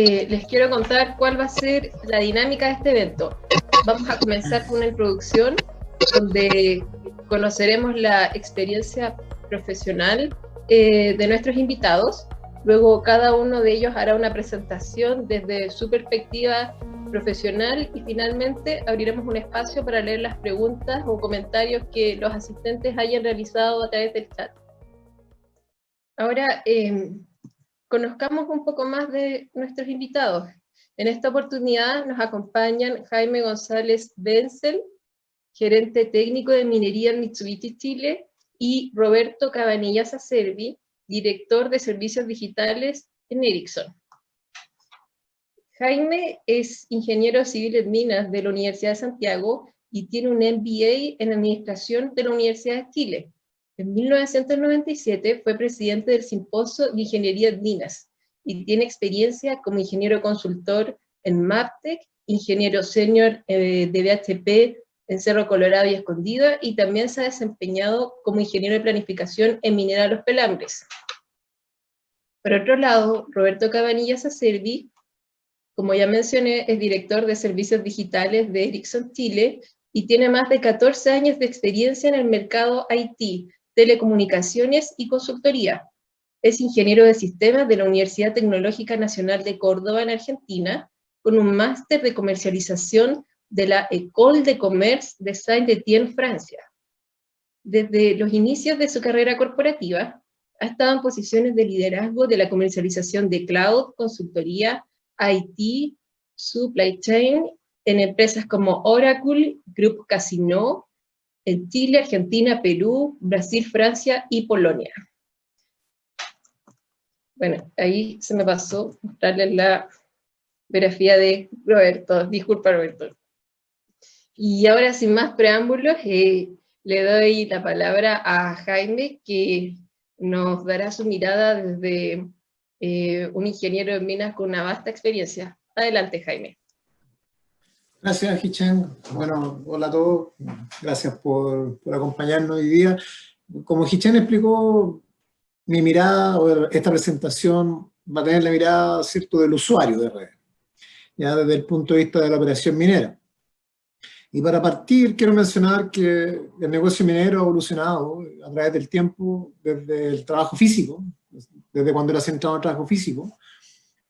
les quiero contar cuál va a ser la dinámica de este evento. Vamos a comenzar con una introducción donde conoceremos la experiencia profesional de nuestros invitados. Luego cada uno de ellos hará una presentación desde su perspectiva profesional y finalmente abriremos un espacio para leer las preguntas o comentarios que los asistentes hayan realizado a través del chat. Ahora, conozcamos un poco más de nuestros invitados. En esta oportunidad nos acompañan Jaime González Wenzel, gerente técnico de minería en Mitsubishi Chile, y Roberto Cabanillas Acerbi, director de servicios digitales en Ericsson. Jaime es ingeniero civil en minas de la Universidad de Santiago y tiene un MBA en administración de la Universidad de Chile. En 1997 fue presidente del Simposio de Ingeniería en Minas y tiene experiencia como ingeniero consultor en Maptec, ingeniero senior de BHP en Cerro Colorado y Escondida, y también se ha desempeñado como ingeniero de planificación en Minera Los Pelambres. Por otro lado, Roberto Cabanillas Acerbi, como ya mencioné, es director de servicios digitales de Ericsson Chile y tiene más de 14 años de experiencia en el mercado IT, telecomunicaciones y consultoría. Es ingeniero de sistemas de la Universidad Tecnológica Nacional de Córdoba en Argentina, con un máster de comercialización de la École de Commerce de Saint-Étienne, Francia. Desde los inicios de su carrera corporativa, ha estado en posiciones de liderazgo de la comercialización de cloud, consultoría, IT, supply chain, en empresas como Oracle, Grupo Casino, en Chile, Argentina, Perú, Brasil, Francia y Polonia. Bueno, ahí se me pasó mostrarles la biografía de Roberto. Disculpa, Roberto. Y ahora, sin más preámbulos, le doy la palabra a Jaime, que nos dará su mirada desde un ingeniero en minas con una vasta experiencia. Adelante, Jaime. Gracias, Hicheng. Bueno, hola a todos. Gracias por acompañarnos hoy día. Como Hicheng explicó, mi mirada, o esta presentación, va a tener la mirada, ¿cierto?, del usuario de redes, ya desde el punto de vista de la operación minera. Y para partir, quiero mencionar que el negocio minero ha evolucionado a través del tiempo, desde el trabajo físico, desde cuando era centrado en el trabajo físico.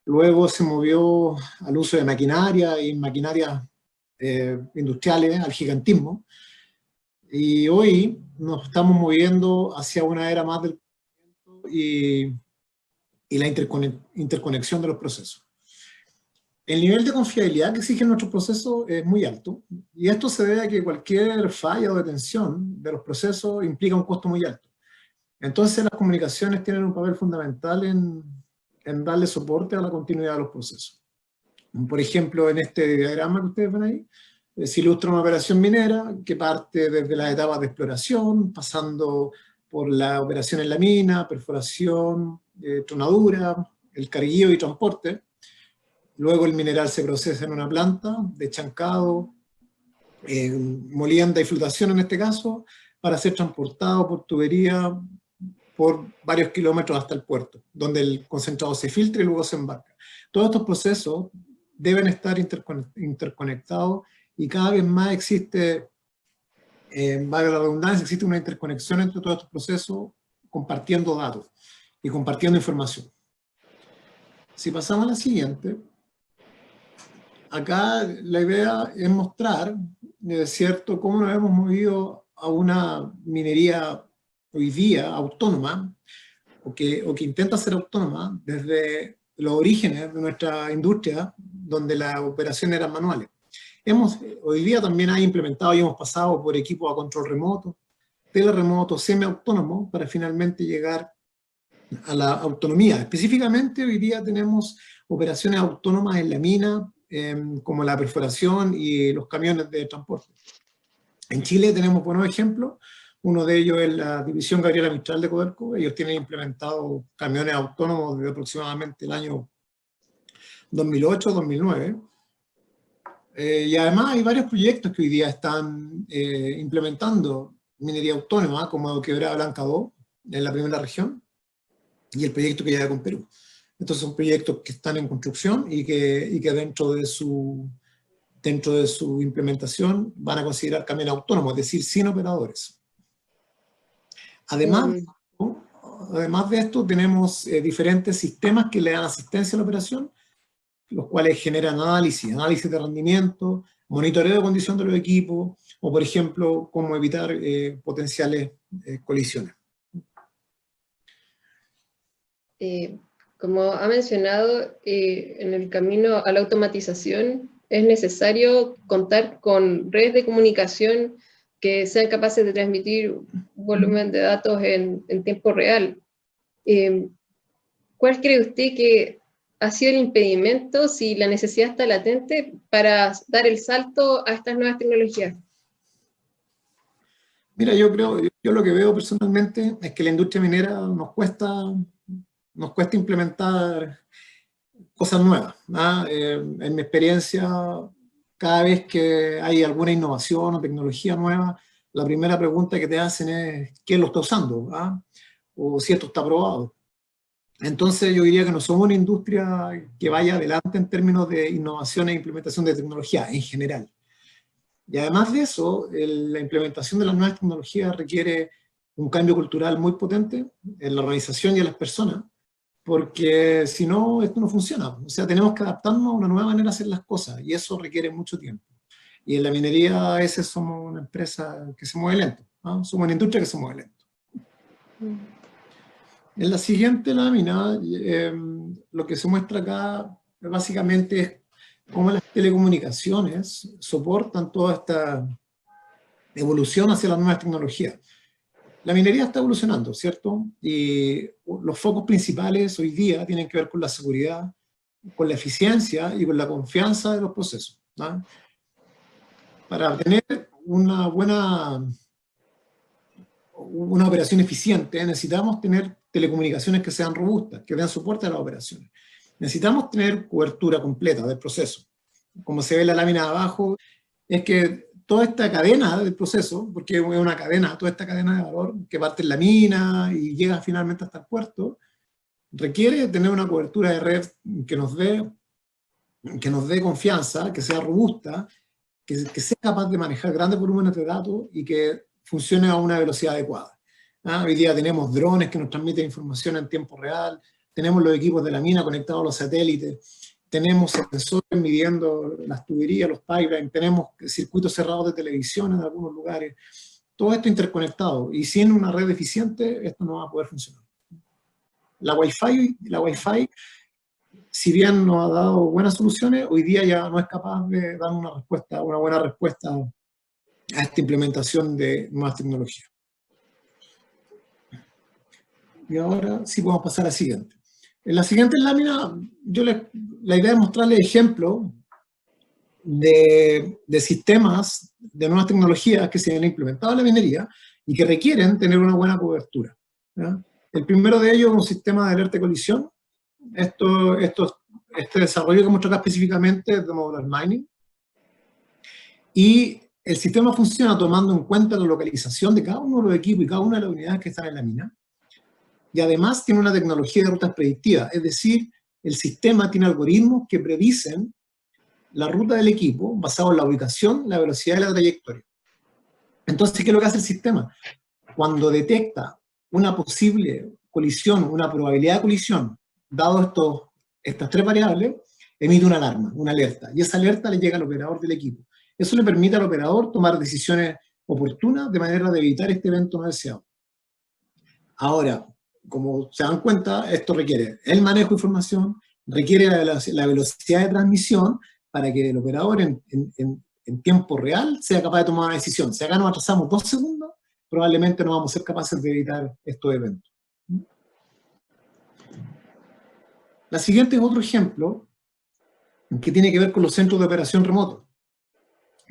Luego se movió al uso de maquinaria y maquinarias industriales, al gigantismo. Y hoy nos estamos moviendo hacia una era más del y la interconexión de los procesos. El nivel de confiabilidad que exigen nuestros procesos es muy alto, y esto se debe a que cualquier falla o detención de los procesos implica un costo muy alto. Entonces las comunicaciones tienen un papel fundamental en darle soporte a la continuidad de los procesos. Por ejemplo, en este diagrama que ustedes ven ahí, se ilustra una operación minera que parte desde las etapas de exploración, pasando por la operación en la mina, perforación, tronadura, el carguío y transporte. Luego el mineral se procesa en una planta de chancado, molienda y flotación en este caso, para ser transportado por tubería por varios kilómetros hasta el puerto, donde el concentrado se filtra y luego se embarca. Todos estos procesos deben estar interconectados y cada vez más existe, valga la redundancia, existe una interconexión entre todos estos procesos, compartiendo datos y compartiendo información. Si pasamos a la siguiente, acá la idea es mostrar, ¿cierto?, cómo nos hemos movido a una minería hoy día autónoma, o que intenta ser autónoma desde los orígenes de nuestra industria, donde las operaciones eran manuales. Hoy día también hay implementado y hemos pasado por equipos a control remoto, teleremoto, semiautónomo, para finalmente llegar a la autonomía. Específicamente hoy día tenemos operaciones autónomas en la mina, como la perforación y los camiones de transporte. En Chile tenemos buenos ejemplos. Uno de ellos es la división Gabriela Mistral de Codelco. Ellos tienen implementado camiones autónomos desde aproximadamente el año 2008-2009. Y además hay varios proyectos que hoy día están implementando minería autónoma, como Quebrada Blanca 2, en la primera región, y el proyecto que lleva con Perú. Estos son proyectos que están en construcción y que dentro de su implementación van a considerar camión autónomo, es decir, sin operadores. Además, además de esto, tenemos diferentes sistemas que le dan asistencia a la operación, los cuales generan análisis de rendimiento, monitoreo de condición de los equipos, o por ejemplo, cómo evitar potenciales colisiones. Como ha mencionado, en el camino a la automatización es necesario contar con redes de comunicación que sean capaces de transmitir volumen de datos en tiempo real. ¿Cuál cree usted que ha sido el impedimento, si la necesidad está latente, para dar el salto a estas nuevas tecnologías? Mira, yo lo que veo personalmente es que la industria minera nos cuesta implementar cosas nuevas, ¿no? En mi experiencia, cada vez que hay alguna innovación o tecnología nueva, la primera pregunta que te hacen es ¿quién lo está usando? ¿Ah? O si esto está aprobado. Entonces yo diría que no somos una industria que vaya adelante en términos de innovación e implementación de tecnología en general. Y además de eso, la implementación de las nuevas tecnologías requiere un cambio cultural muy potente en la organización y en las personas, porque si no, esto no funciona. O sea, tenemos que adaptarnos a una nueva manera de hacer las cosas, y eso requiere mucho tiempo. Y en la minería, a veces somos una empresa que se mueve lento, ¿no? Somos una industria que se mueve lento. En la siguiente lámina, lo que se muestra acá básicamente es cómo las telecomunicaciones soportan toda esta evolución hacia las nuevas tecnologías. La minería está evolucionando, ¿cierto? Y los focos principales hoy día tienen que ver con la seguridad, con la eficiencia y con la confianza de los procesos, ¿no? Para tener una operación eficiente, necesitamos tener telecomunicaciones que sean robustas, que den soporte a las operaciones. Necesitamos tener cobertura completa del proceso. Como se ve en la lámina de abajo, es que toda esta cadena del proceso, porque es una cadena, toda esta cadena de valor que parte en la mina y llega finalmente hasta el puerto, requiere tener una cobertura de red que nos dé confianza, que sea robusta, que sea capaz de manejar grandes volúmenes de datos y que funcione a una velocidad adecuada. Hoy día tenemos drones que nos transmiten información en tiempo real, tenemos los equipos de la mina conectados a los satélites, tenemos sensores midiendo las tuberías, los pipelines, tenemos circuitos cerrados de televisión en algunos lugares, todo esto interconectado, y sin una red eficiente esto no va a poder funcionar. La Wi-Fi, si bien nos ha dado buenas soluciones, hoy día ya no es capaz de dar una buena respuesta a esta implementación de nuevas tecnologías. Y ahora sí podemos pasar a la siguiente. En la siguiente lámina, la idea es mostrarles ejemplos de sistemas de nuevas tecnologías que se han implementado en la minería y que requieren tener una buena cobertura, ¿ya? El primero de ellos es un sistema de alerta de colisión. Este desarrollo que muestro acá específicamente es de Modular Mining. Y el sistema funciona tomando en cuenta la localización de cada uno de los equipos y cada una de las unidades que están en la mina. Y además tiene una tecnología de rutas predictivas, es decir, el sistema tiene algoritmos que predicen la ruta del equipo basado en la ubicación, la velocidad y la trayectoria. Entonces, ¿qué es lo que hace el sistema? Cuando detecta una posible colisión, una probabilidad de colisión, dado estas tres variables, emite una alarma, una alerta, y esa alerta le llega al operador del equipo. Eso le permite al operador tomar decisiones oportunas de manera de evitar este evento no deseado. Ahora, como se dan cuenta, esto requiere el manejo de información, requiere la velocidad de transmisión para que el operador en tiempo real sea capaz de tomar una decisión. Si acá nos atrasamos 2 segundos, probablemente no vamos a ser capaces de evitar estos eventos. La siguiente es otro ejemplo que tiene que ver con los centros de operación remotos.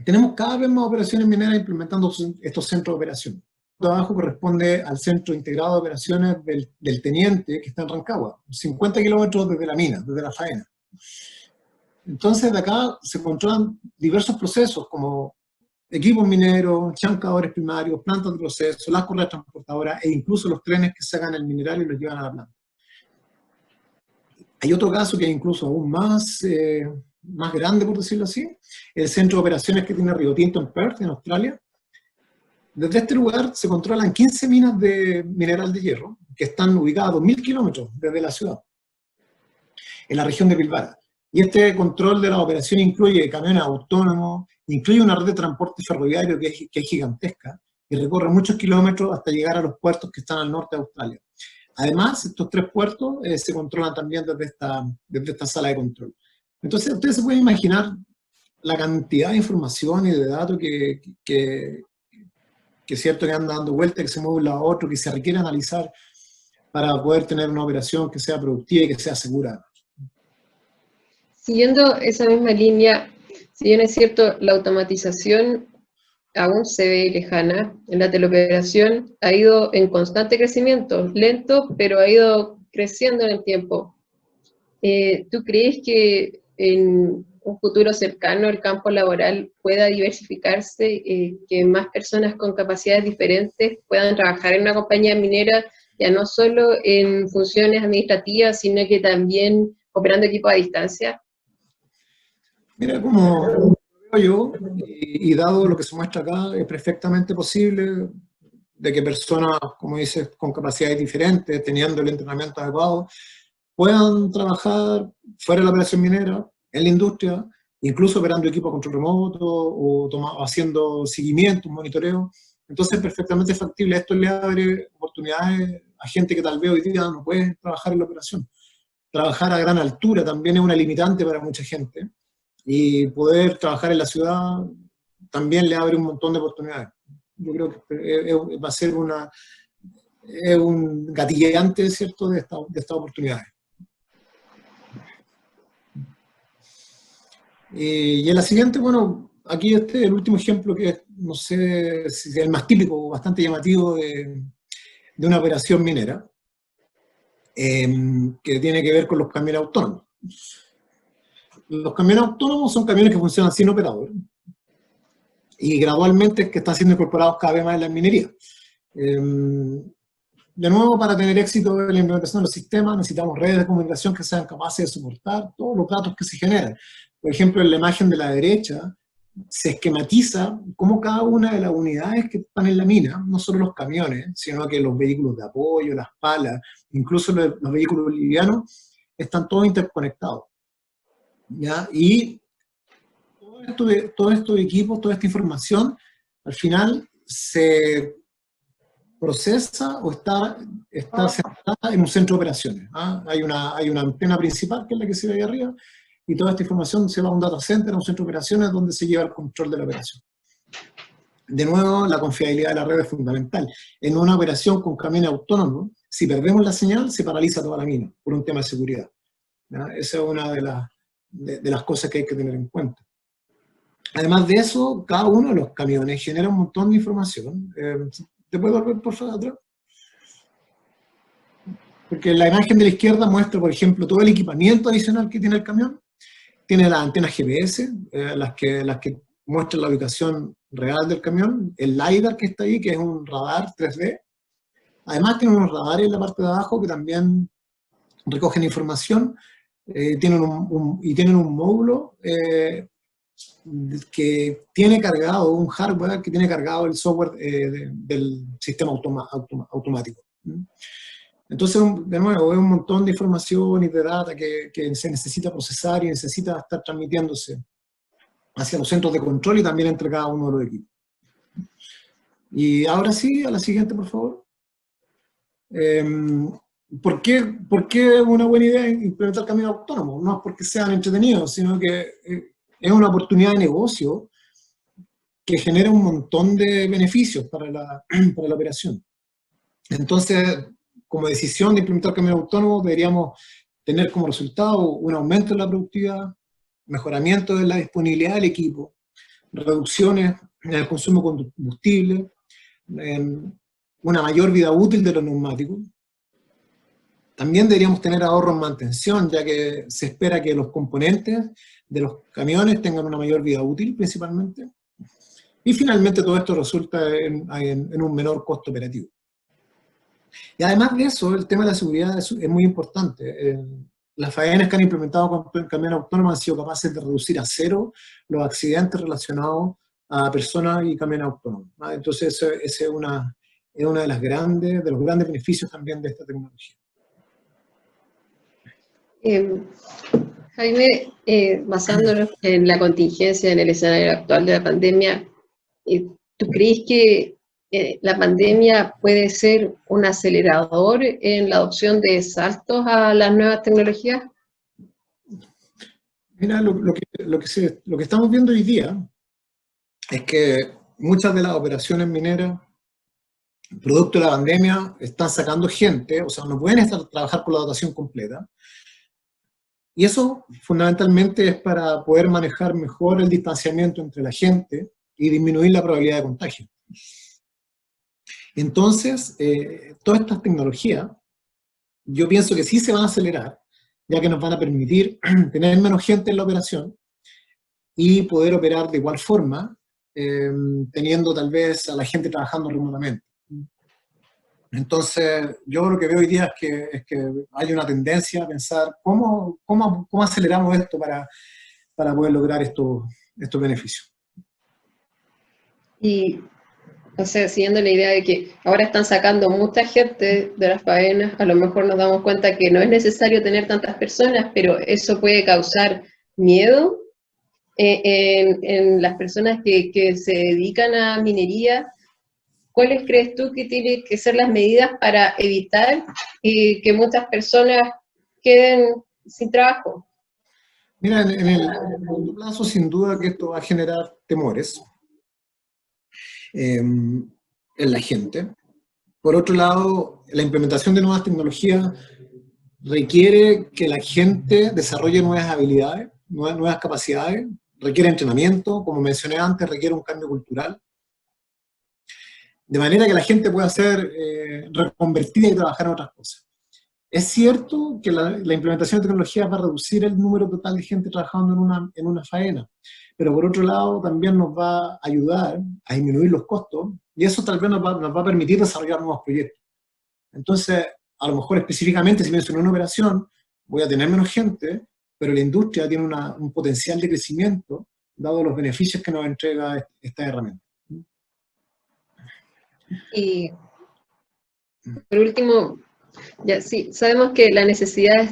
Tenemos cada vez más operaciones mineras implementando estos centros de operación. De abajo corresponde al Centro Integrado de Operaciones del Teniente, que está en Rancagua, 50 kilómetros desde la mina, desde la faena. Entonces, de acá se controlan diversos procesos, como equipos mineros, chancadores primarios, plantas de proceso, las correas transportadoras, e incluso los trenes que sacan el mineral y los llevan a la planta. Hay otro caso que es incluso aún más grande, por decirlo así, el centro de operaciones que tiene Rio Tinto en Perth, en Australia. Desde este lugar se controlan 15 minas de mineral de hierro, que están ubicadas a 2.000 kilómetros desde la ciudad, en la región de Pilbara. Y este control de la operación incluye camiones autónomos, incluye una red de transporte ferroviario que es gigantesca, y recorre muchos kilómetros hasta llegar a los puertos que están al norte de Australia. Además, estos 3 puertos se controlan también desde esta sala de control. Entonces, ustedes se pueden imaginar la cantidad de información y de datos que es cierto que anda dando vueltas, que se mueve de un lado a otro, que se requiere analizar para poder tener una operación que sea productiva y que sea segura. Siguiendo esa misma línea, si bien es cierto, la automatización aún se ve lejana, en la teleoperación ha ido en constante crecimiento, lento, pero ha ido creciendo en el tiempo. ¿Tú crees que en un futuro cercano el campo laboral pueda diversificarse, que más personas con capacidades diferentes puedan trabajar en una compañía minera, ya no solo en funciones administrativas, sino que también operando equipos a distancia? Mira, como veo yo, y dado lo que se muestra acá, es perfectamente posible de que personas, como dices, con capacidades diferentes, teniendo el entrenamiento adecuado, puedan trabajar fuera de la operación minera, en la industria, incluso operando equipos a control remoto o haciendo seguimiento, un monitoreo. Entonces es perfectamente factible. Esto le abre oportunidades a gente que tal vez hoy día no puede trabajar en la operación. Trabajar a gran altura también es una limitante para mucha gente. Y poder trabajar en la ciudad también le abre un montón de oportunidades. Yo creo que va a ser un gatillante, ¿cierto?, de estas oportunidades. Y en la siguiente, bueno, aquí este es el último ejemplo que es, no sé si es el más típico, bastante llamativo de una operación minera, que tiene que ver con los camiones autónomos. Los camiones autónomos son camiones que funcionan sin operador y gradualmente que están siendo incorporados cada vez más en la minería. De nuevo, para tener éxito en la implementación de los sistemas, necesitamos redes de comunicación que sean capaces de soportar todos los datos que se generan. Por ejemplo, en la imagen de la derecha se esquematiza cómo cada una de las unidades que están en la mina, no solo los camiones, sino que los vehículos de apoyo, las palas, incluso los vehículos livianos, están todos interconectados, ¿ya? Y todos estos equipos, toda esta información, al final se procesa o está sentada en un centro de operaciones. Hay una antena principal, que es la que se ve ahí arriba, y toda esta información se va a un data center, a un centro de operaciones, donde se lleva el control de la operación. De nuevo, la confiabilidad de la red es fundamental. En una operación con camiones autónomos, si perdemos la señal, se paraliza toda la mina, por un tema de seguridad. Esa es una de las cosas que hay que tener en cuenta. Además de eso, cada uno de los camiones genera un montón de información. ¿Te puedo volver, por favor, atrás? Porque la imagen de la izquierda muestra, por ejemplo, todo el equipamiento adicional que tiene el camión. Tiene las antenas GPS, las que muestran la ubicación real del camión, el LiDAR que está ahí, que es un radar 3D. Además tiene unos radares en la parte de abajo que también recogen información, tienen un módulo que tiene cargado, un hardware que tiene cargado el software del sistema automático. Entonces, de nuevo, es un montón de información y de data que se necesita procesar y necesita estar transmitiéndose hacia los centros de control y también entre cada uno de los equipos. Y ahora sí, a la siguiente, por favor. ¿Por qué es una buena idea implementar caminos autónomos? No es porque sean entretenidos, sino que es una oportunidad de negocio que genera un montón de beneficios para la operación. Entonces, como decisión de implementar camiones autónomos, deberíamos tener como resultado un aumento de la productividad, mejoramiento de la disponibilidad del equipo, reducciones en el consumo de combustible, una mayor vida útil de los neumáticos. También deberíamos tener ahorro en mantención, ya que se espera que los componentes de los camiones tengan una mayor vida útil, principalmente. Y finalmente todo esto resulta en un menor costo operativo. Y además de eso, el tema de la seguridad es muy importante. las faenas que han implementado con camiones autónomos han sido capaces de reducir a cero los accidentes relacionados a personas y camiones autónomos. Entonces, esa es una de los grandes beneficios también de esta tecnología. Jaime, basándonos en la contingencia, en el escenario actual de la pandemia, ¿tú crees que la pandemia puede ser un acelerador en la adopción de saltos a las nuevas tecnologías? Mira, lo que estamos viendo hoy día es que muchas de las operaciones mineras, producto de la pandemia, están sacando gente, o sea, no pueden trabajar con la dotación completa. Y eso fundamentalmente es para poder manejar mejor el distanciamiento entre la gente y disminuir la probabilidad de contagio. Entonces, todas estas tecnologías, yo pienso que sí se van a acelerar, ya que nos van a permitir tener menos gente en la operación y poder operar de igual forma, teniendo tal vez a la gente trabajando remotamente. Entonces, yo lo que veo hoy día es que hay una tendencia a pensar cómo aceleramos esto para poder lograr estos beneficios. Y, o sea, siguiendo la idea de que ahora están sacando mucha gente de las faenas, a lo mejor nos damos cuenta que no es necesario tener tantas personas, pero eso puede causar miedo en las personas que se dedican a minería. ¿Cuáles crees tú que tienen que ser las medidas para evitar que muchas personas queden sin trabajo? Mira, en el corto plazo, sin duda que esto va a generar temores en la gente. Por otro lado, la implementación de nuevas tecnologías requiere que la gente desarrolle nuevas habilidades, nuevas capacidades, requiere entrenamiento, como mencioné antes, requiere un cambio cultural, de manera que la gente pueda ser reconvertida y trabajar en otras cosas. Es cierto que la implementación de tecnologías va a reducir el número total de gente trabajando en una faena, pero por otro lado también nos va a ayudar a disminuir los costos y eso tal vez nos va a permitir desarrollar nuevos proyectos. Entonces, a lo mejor específicamente, si pienso en una operación, voy a tener menos gente, pero la industria tiene un potencial de crecimiento dado los beneficios que nos entrega esta herramienta. Y por último, ya sí, sabemos que la necesidad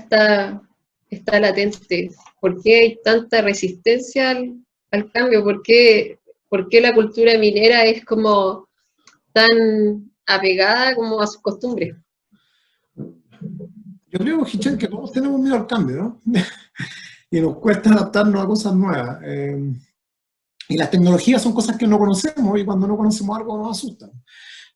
está latente. ¿Por qué hay tanta resistencia al cambio? ¿Por qué la cultura minera es como tan apegada como a sus costumbres? Yo creo, Hichel, que todos tenemos miedo al cambio, ¿no? Y nos cuesta adaptarnos a cosas nuevas. Y las tecnologías son cosas que no conocemos y cuando no conocemos algo nos asustan.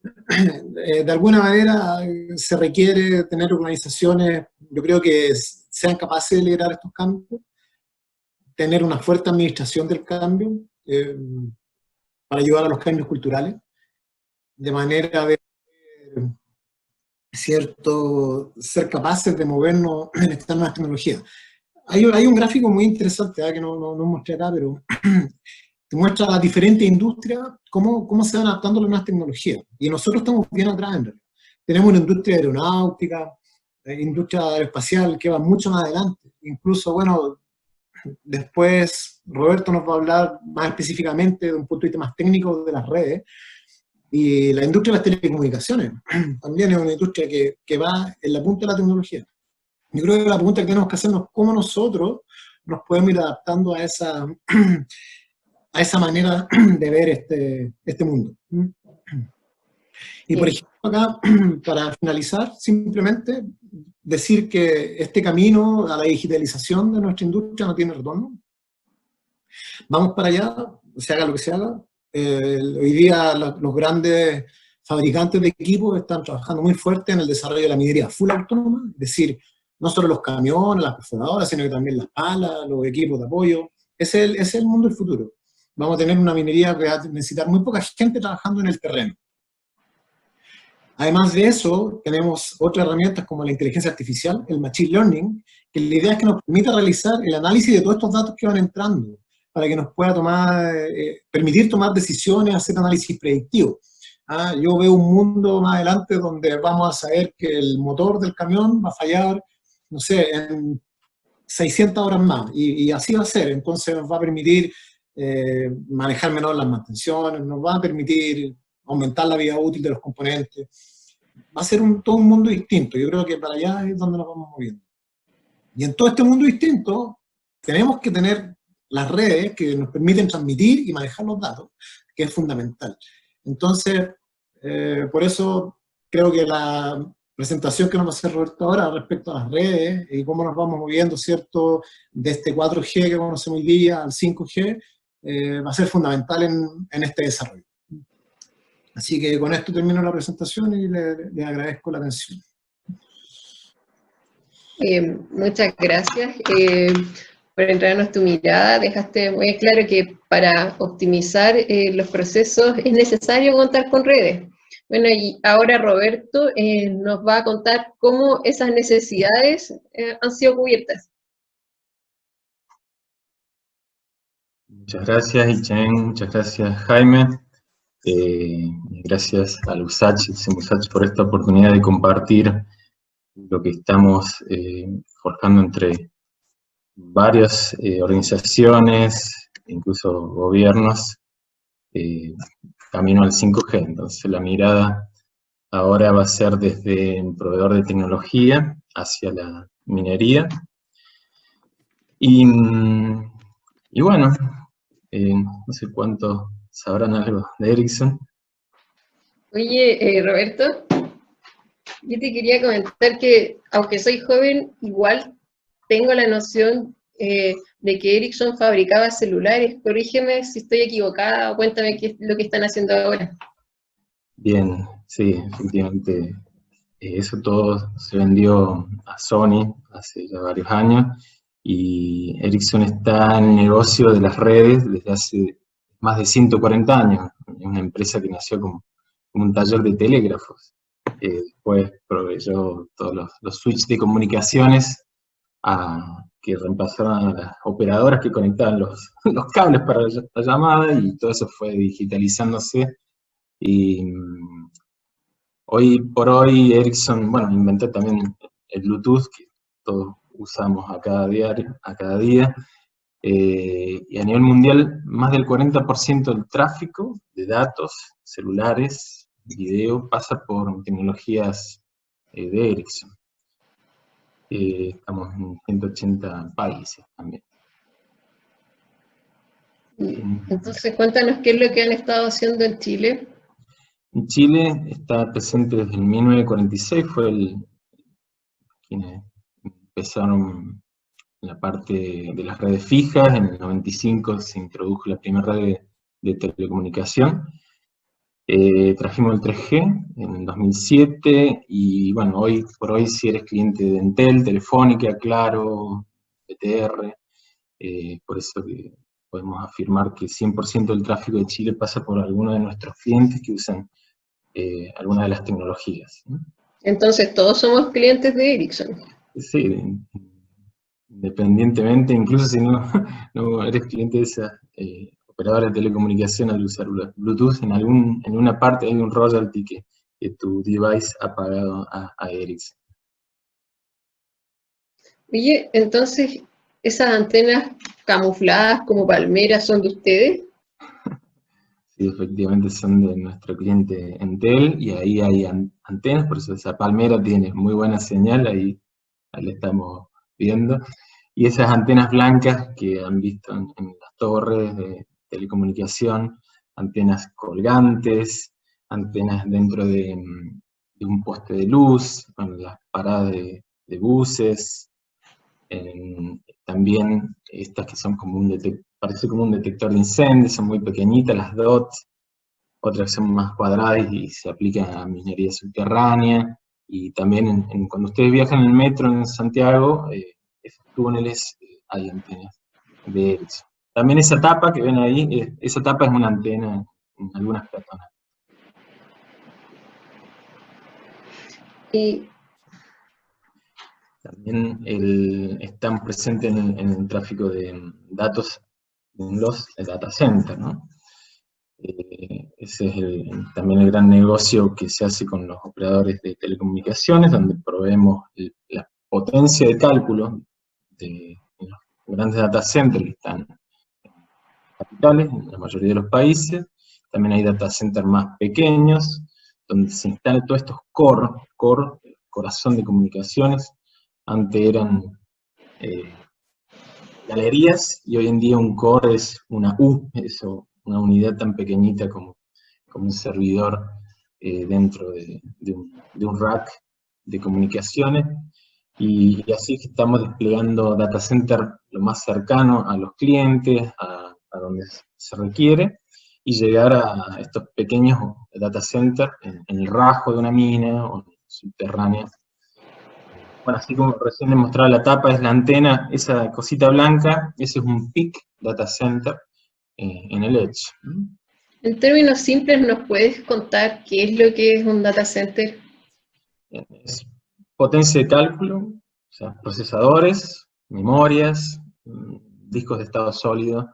De alguna manera se requiere tener organizaciones, yo creo que sean capaces de liderar estos cambios, tener una fuerte administración del cambio para ayudar a los cambios culturales, de manera de ser capaces de movernos en estas nuevas tecnologías. Hay un gráfico muy interesante que no mostré acá, pero te muestra las diferentes industrias, cómo se van adaptando a las nuevas tecnologías. Y nosotros estamos bien atrás en realidad. Tenemos una industria aeronáutica, industria aeroespacial que va mucho más adelante. Incluso, bueno, después Roberto nos va a hablar más específicamente de un punto de vista más técnico de las redes. Y la industria de las telecomunicaciones también es una industria que va en la punta de la tecnología. Yo creo que la pregunta que tenemos que hacernos es cómo nosotros nos podemos ir adaptando a esa manera de ver este mundo. Y por ejemplo, acá, para finalizar, simplemente decir que este camino a la digitalización de nuestra industria no tiene retorno. Vamos para allá, se haga lo que se haga. Hoy día los grandes fabricantes de equipos están trabajando muy fuerte en el desarrollo de la minería full autónoma, es decir, no solo los camiones, las perforadoras, sino que también las palas, los equipos de apoyo. Ese es el mundo del futuro. Vamos a tener una minería que va a necesitar muy poca gente trabajando en el terreno. Además de eso, tenemos otras herramientas como la inteligencia artificial, el machine learning, que la idea es que nos permita realizar el análisis de todos estos datos que van entrando, para que nos pueda permitir tomar decisiones, hacer análisis predictivo. Yo veo un mundo más adelante donde vamos a saber que el motor del camión va a fallar, no sé, en 600 horas más, y así va a ser. Entonces nos va a permitir manejar menor las mantenciones, nos va a permitir aumentar la vida útil de los componentes. Va a ser todo un mundo distinto. Yo creo que para allá es donde nos vamos moviendo. Y en todo este mundo distinto tenemos que tener las redes que nos permiten transmitir y manejar los datos, que es fundamental. Entonces, por eso creo que la presentación que nos va a hacer Roberto ahora respecto a las redes y cómo nos vamos moviendo, ¿cierto?, de este 4G que conocemos hoy día al 5G, va a ser fundamental en este desarrollo. Así que con esto termino la presentación y le agradezco la atención. Muchas gracias por entrarnos tu mirada. Dejaste muy claro que para optimizar los procesos es necesario contar con redes. Bueno, y ahora Roberto nos va a contar cómo esas necesidades han sido cubiertas. Muchas gracias, Yicheng, muchas gracias, Jaime. Gracias al USACH y CEMUSACH por esta oportunidad de compartir lo que estamos forjando entre varias organizaciones, incluso gobiernos, camino al 5G. Entonces la mirada ahora va a ser desde un proveedor de tecnología hacia la minería. Y bueno, no sé cuánto sabrán algo de Ericsson. Oye, Roberto, yo te quería comentar que, aunque soy joven, igual tengo la noción de que Ericsson fabricaba celulares. Corrígeme si estoy equivocada o cuéntame qué es lo que están haciendo ahora. Bien, sí, efectivamente. Eso todo se vendió a Sony hace ya varios años, y Ericsson está en el negocio de las redes desde hace más de 140 años. Es una empresa que nació como un taller de telégrafos. Después proveyó todos los switches de comunicaciones que reemplazaron a las operadoras que conectaban los cables para la llamada, y todo eso fue digitalizándose. Y hoy por hoy Ericsson, bueno, inventó también el Bluetooth, que todos usamos a cada día, y a nivel mundial más del 40% del tráfico de datos, celulares, video, pasa por tecnologías de Ericsson. Estamos en 180 países también. Entonces, cuéntanos qué es lo que han estado haciendo en Chile. En Chile está presente desde el 1946, quienes empezaron la parte de las redes fijas. En el 95 se introdujo la primera red de telecomunicación. Trajimos el 3G en el 2007, y bueno, hoy por hoy si eres cliente de Entel, Telefónica, Claro, PTR, por eso que podemos afirmar que 100% del tráfico de Chile pasa por alguno de nuestros clientes que usan alguna de las tecnologías, ¿no? Entonces, todos somos clientes de Ericsson. Sí, independientemente, incluso si no eres cliente de esa operadora de telecomunicación, al usar Bluetooth, en una parte hay un royalty que tu device ha pagado a Ericsson. Oye, entonces, ¿esas antenas camufladas como palmeras son de ustedes? Sí, efectivamente son de nuestro cliente Entel, y ahí hay antenas, por eso esa palmera tiene muy buena señal, ahí la estamos viendo. Y esas antenas blancas que han visto en las torres de telecomunicación, antenas colgantes, antenas dentro de un poste de luz, bueno, las paradas de buses, también estas que son como parece como un detector de incendios, son muy pequeñitas, las DOTs, otras que son más cuadradas y se aplican a minería subterránea. Y también cuando ustedes viajan en el metro en Santiago, esos túneles, hay antenas de Ericsson. También esa tapa que ven ahí, esa tapa es una antena en algunas personas. Y también están presentes en el tráfico de datos en los data centers, ¿no? Ese es también el gran negocio que se hace con los operadores de telecomunicaciones, donde proveemos la potencia de cálculo en los grandes data centers que están en capitales, en la mayoría de los países. También hay data centers más pequeños, donde se instalan todos estos corazón de comunicaciones. Antes eran galerías, y hoy en día un core es una una unidad tan pequeñita como un servidor dentro de un rack de comunicaciones, y así que estamos desplegando data center lo más cercano a los clientes, a donde se requiere, y llegar a estos pequeños data centers en el rajo de una mina o subterránea. Bueno, así como recién les mostraba la tapa, es la antena, esa cosita blanca, ese es un PIC data center en el Edge. En términos simples, ¿nos puedes contar qué es lo que es un data center? Es potencia de cálculo, o sea, procesadores, memorias, discos de estado sólido,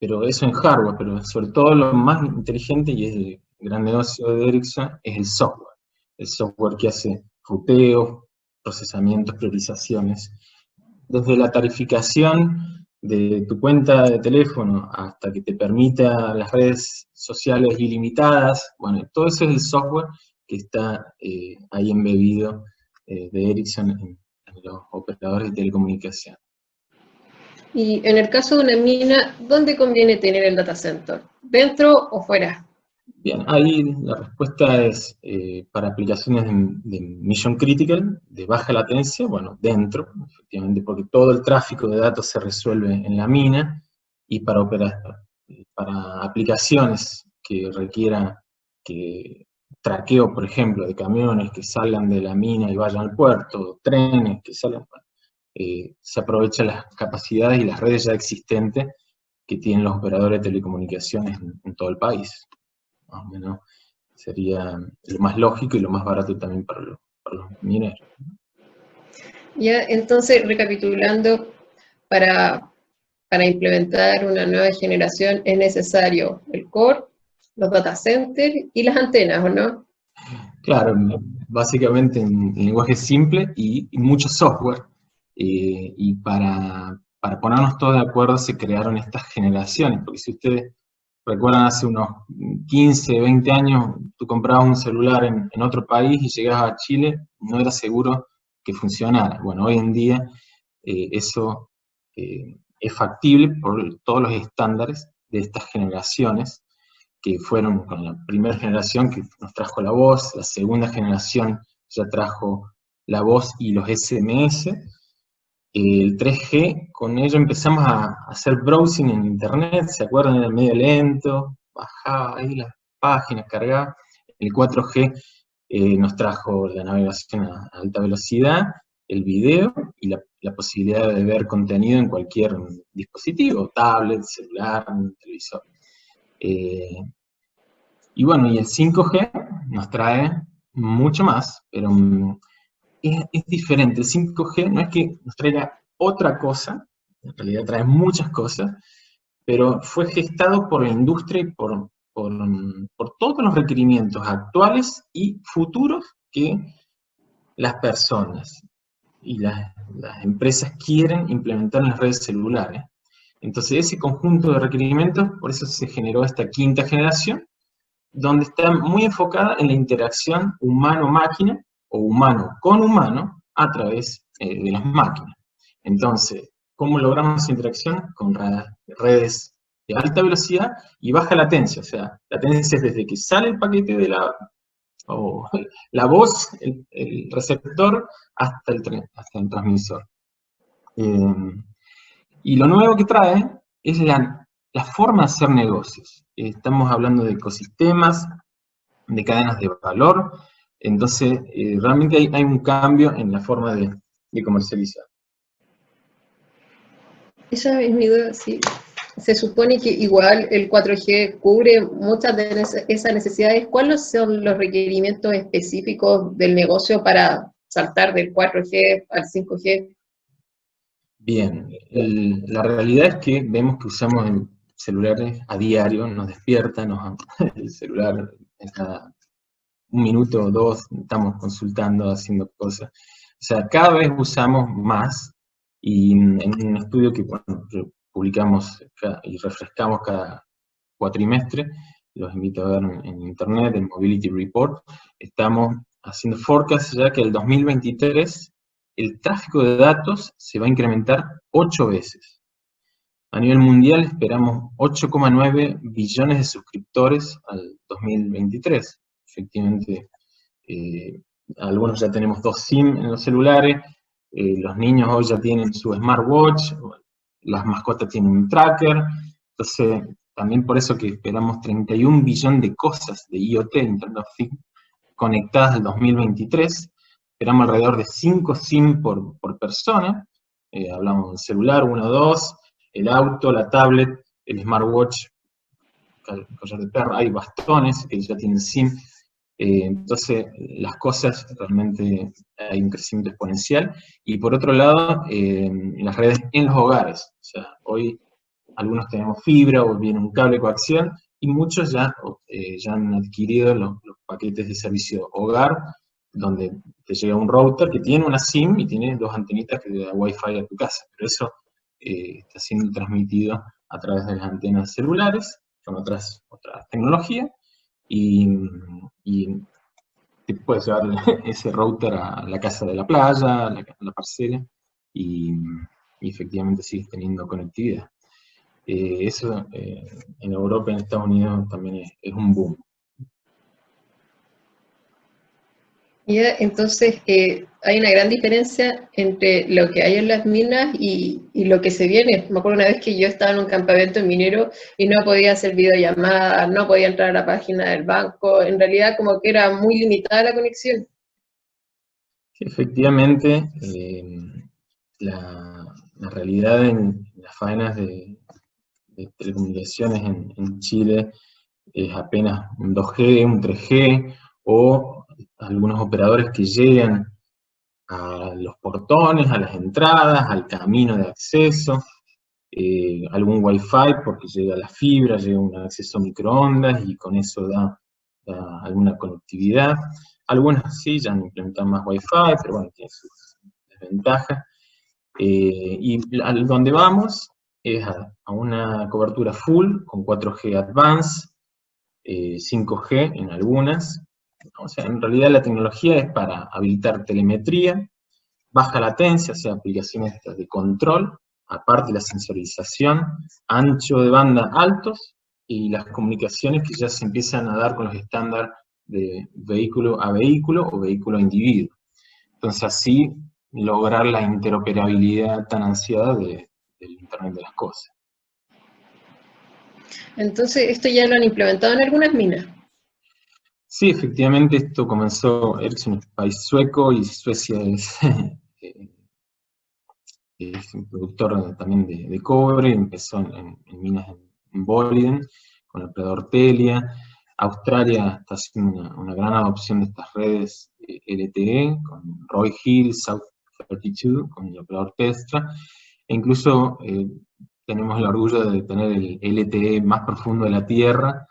pero eso en hardware, pero sobre todo lo más inteligente, y es el gran negocio de Ericsson, es el software que hace ruteos, procesamientos, priorizaciones. Desde la tarificación de tu cuenta de teléfono hasta que te permita las redes sociales ilimitadas, bueno, todo eso es el software que está ahí embebido de Ericsson en los operadores de telecomunicación. Y en el caso de una mina, ¿dónde conviene tener el data center? ¿Dentro o fuera? Bien, ahí la respuesta es para aplicaciones de mission critical, de baja latencia, bueno, dentro, efectivamente, porque todo el tráfico de datos se resuelve en la mina, y para aplicaciones que requieran traqueo, por ejemplo, de camiones que salgan de la mina y vayan al puerto, trenes que salgan, se aprovechan las capacidades y las redes ya existentes que tienen los operadores de telecomunicaciones en todo el país. Más o menos sería lo más lógico y lo más barato también para los mineros. Ya, entonces, recapitulando, para implementar una nueva generación es necesario el core, los data centers y las antenas, ¿o no? Claro, básicamente en lenguaje simple y mucho software. Y para ponernos todos de acuerdo se crearon estas generaciones, porque si ustedes recuerdan, hace unos 15, 20 años, tú comprabas un celular en otro país y llegabas a Chile, no era seguro que funcionara. Bueno, hoy en día eso es factible por todos los estándares de estas generaciones, que fueron con la primera generación que nos trajo la voz, la segunda generación ya trajo la voz y los SMS, el 3G, con ello empezamos a hacer browsing en internet, ¿se acuerdan? Era medio lento, bajaba ahí las páginas, cargaba. El 4G nos trajo la navegación a alta velocidad, el video y la posibilidad de ver contenido en cualquier dispositivo, tablet, celular, televisor. Y bueno, y el 5G nos trae mucho más, pero es diferente. El 5G no es que nos traiga otra cosa, en realidad trae muchas cosas, pero fue gestado por la industria y por todos los requerimientos actuales y futuros que las personas y las empresas quieren implementar en las redes celulares. Entonces ese conjunto de requerimientos, por eso se generó esta quinta generación, donde está muy enfocada en la interacción humano-máquina, o humano con humano, a través de las máquinas. Entonces, ¿cómo logramos esa interacción? Con redes de alta velocidad y baja latencia. O sea, latencia es desde que sale el paquete de la voz, el receptor, hasta el transmisor. Y lo nuevo que trae es la forma de hacer negocios. Estamos hablando de ecosistemas, de cadenas de valor, entonces realmente hay un cambio en la forma de comercializar. Esa es mi duda, sí. Se supone que igual el 4G cubre muchas de esas necesidades. ¿Cuáles son los requerimientos específicos del negocio para saltar del 4G al 5G? Bien, la realidad es que vemos que usamos celulares a diario, nos despierta, el celular cada un minuto o dos estamos consultando, haciendo cosas. O sea, cada vez usamos más Y en un estudio que bueno, publicamos y refrescamos cada cuatrimestre, los invito a ver en internet, en Mobility Report, estamos haciendo forecast ya que el 2023 el tráfico de datos se va a incrementar 8 veces. A nivel mundial esperamos 8,9 billones de suscriptores al 2023. Efectivamente, algunos ya tenemos 2 SIM en los celulares, los niños hoy ya tienen su smartwatch, las mascotas tienen un tracker, entonces también por eso que esperamos 31 billones de cosas de IoT, Internet of Things, conectadas al 2023, esperamos alrededor de 5 SIM por persona, hablamos del celular, 1 o 2, el auto, la tablet, el smartwatch, el collar de perro, hay bastones que ya tienen SIM, entonces las cosas realmente hay un crecimiento exponencial, y por otro lado, las redes en los hogares, o sea, hoy algunos tenemos fibra o viene un cable coaxial, y muchos ya han adquirido los paquetes de servicio hogar, donde te llega un router que tiene una SIM y tiene 2 antenitas que le da Wi-Fi a tu casa, pero eso está siendo transmitido a través de las antenas celulares, con otras tecnologías, y te puedes llevar ese router a la casa de la playa, a la parcela, y efectivamente sigues teniendo conectividad. Eso en Europa y en Estados Unidos también es un boom. Ya, entonces, hay una gran diferencia entre lo que hay en las minas y lo que se viene. Me acuerdo una vez que yo estaba en un campamento minero y no podía hacer videollamadas, no podía entrar a la página del banco, en realidad como que era muy limitada la conexión. Efectivamente, la realidad en las faenas de telecomunicaciones en Chile es apenas un 2G, un 3G, o algunos operadores que llegan a los portones, a las entradas, al camino de acceso, algún Wi-Fi porque llega la fibra, llega un acceso a microondas y con eso da alguna conectividad. Algunas sí ya han implementado más Wi-Fi, pero bueno, tiene sus desventajas. Y donde vamos es a una cobertura full con 4G Advanced, 5G en algunas. O sea, en realidad la tecnología es para habilitar telemetría, baja latencia, o sea, aplicaciones de control, aparte la sensorización, ancho de banda altos, y las comunicaciones que ya se empiezan a dar con los estándares de vehículo a vehículo o vehículo a individuo. Entonces así lograr la interoperabilidad tan ansiada del Internet de las cosas. Entonces, esto ya lo han implementado en algunas minas. Sí, efectivamente esto comenzó, Ericsson es un país sueco y Suecia es un productor también de cobre, empezó en minas en Boliden, con el operador Telia. Australia está haciendo una gran adopción de estas redes LTE, con Roy Hill, South 32, con el operador Telstra, e incluso tenemos el orgullo de tener el LTE más profundo de la Tierra,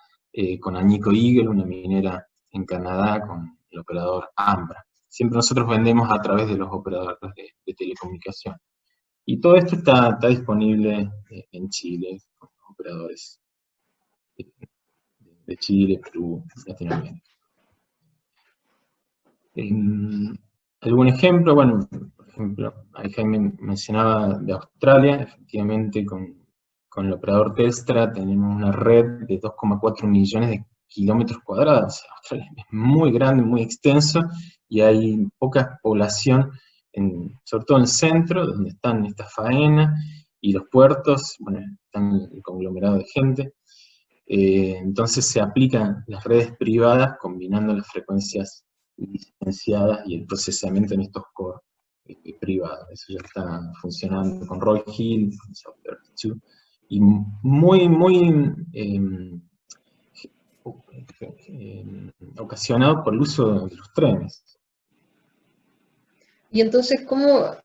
con Agnico Eagle, una minera en Canadá, con el operador Ambra. Siempre nosotros vendemos a través de los operadores de telecomunicación. Y todo esto está disponible en Chile, con operadores de Chile, Perú, Latinoamérica. ¿Algún ejemplo? Bueno, por ejemplo, ahí Jaime mencionaba de Australia, efectivamente con el operador Telstra tenemos una red de 2,4 millones de kilómetros cuadrados. Australia es muy grande, muy extenso, y hay poca población, sobre todo en el centro, donde están estas faenas, y los puertos, bueno, están el conglomerado de gente. Entonces se aplican las redes privadas combinando las frecuencias licenciadas y el procesamiento en estos core privados. Eso ya está funcionando con Roy Hill, con South 32, y muy ocasionado por el uso de los trenes. Y entonces, ¿cómo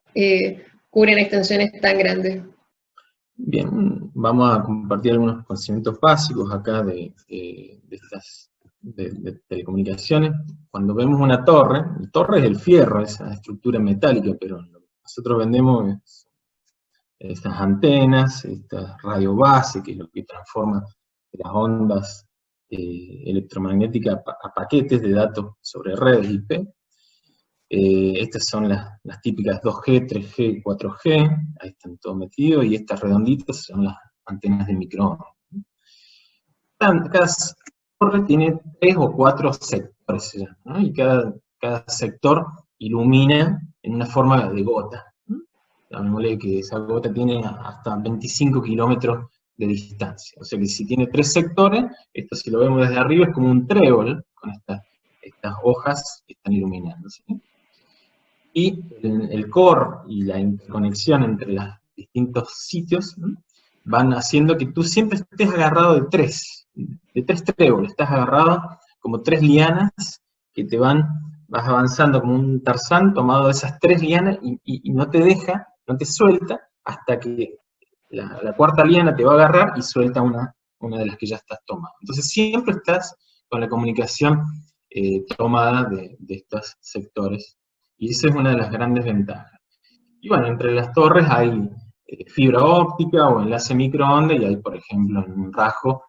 cubren extensiones tan grandes? Bien, vamos a compartir algunos conocimientos básicos acá de telecomunicaciones. Cuando vemos una torre, la torre es el fierro, esa estructura metálica, pero lo que nosotros vendemos estas antenas, esta radio base, que es lo que transforma las ondas electromagnéticas a paquetes de datos sobre redes IP. Estas son las típicas 2G, 3G, 4G, ahí están todo metido, y estas redonditas son las antenas de microondas. Cada torre tiene 3 o 4 sectores, ¿no? Y cada sector ilumina en una forma de gota. Llamémosle que esa gota tiene hasta 25 kilómetros de distancia. O sea que si tiene 3 sectores, esto si lo vemos desde arriba es como un trébol, con estas hojas que están iluminando, ¿sí? Y el core y la interconexión entre los distintos sitios, ¿no?, van haciendo que tú siempre estés agarrado de tres tréboles, estás agarrado como 3 lianas que vas avanzando como un Tarzán tomado de esas 3 lianas y no te deja, no te suelta hasta que la cuarta liana te va a agarrar y suelta una de las que ya estás tomando. Entonces siempre estás con la comunicación tomada de estos sectores, y esa es una de las grandes ventajas. Y bueno, entre las torres hay fibra óptica o enlace microondas, y hay, por ejemplo, en un rajo,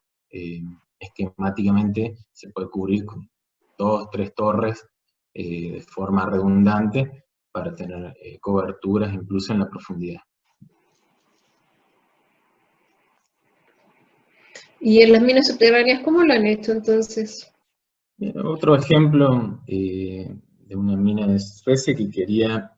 esquemáticamente se puede cubrir con 2 o 3 torres de forma redundante para tener coberturas incluso en la profundidad. ¿Y en las minas subterráneas cómo lo han hecho entonces? Otro ejemplo de una mina de Suecia que quería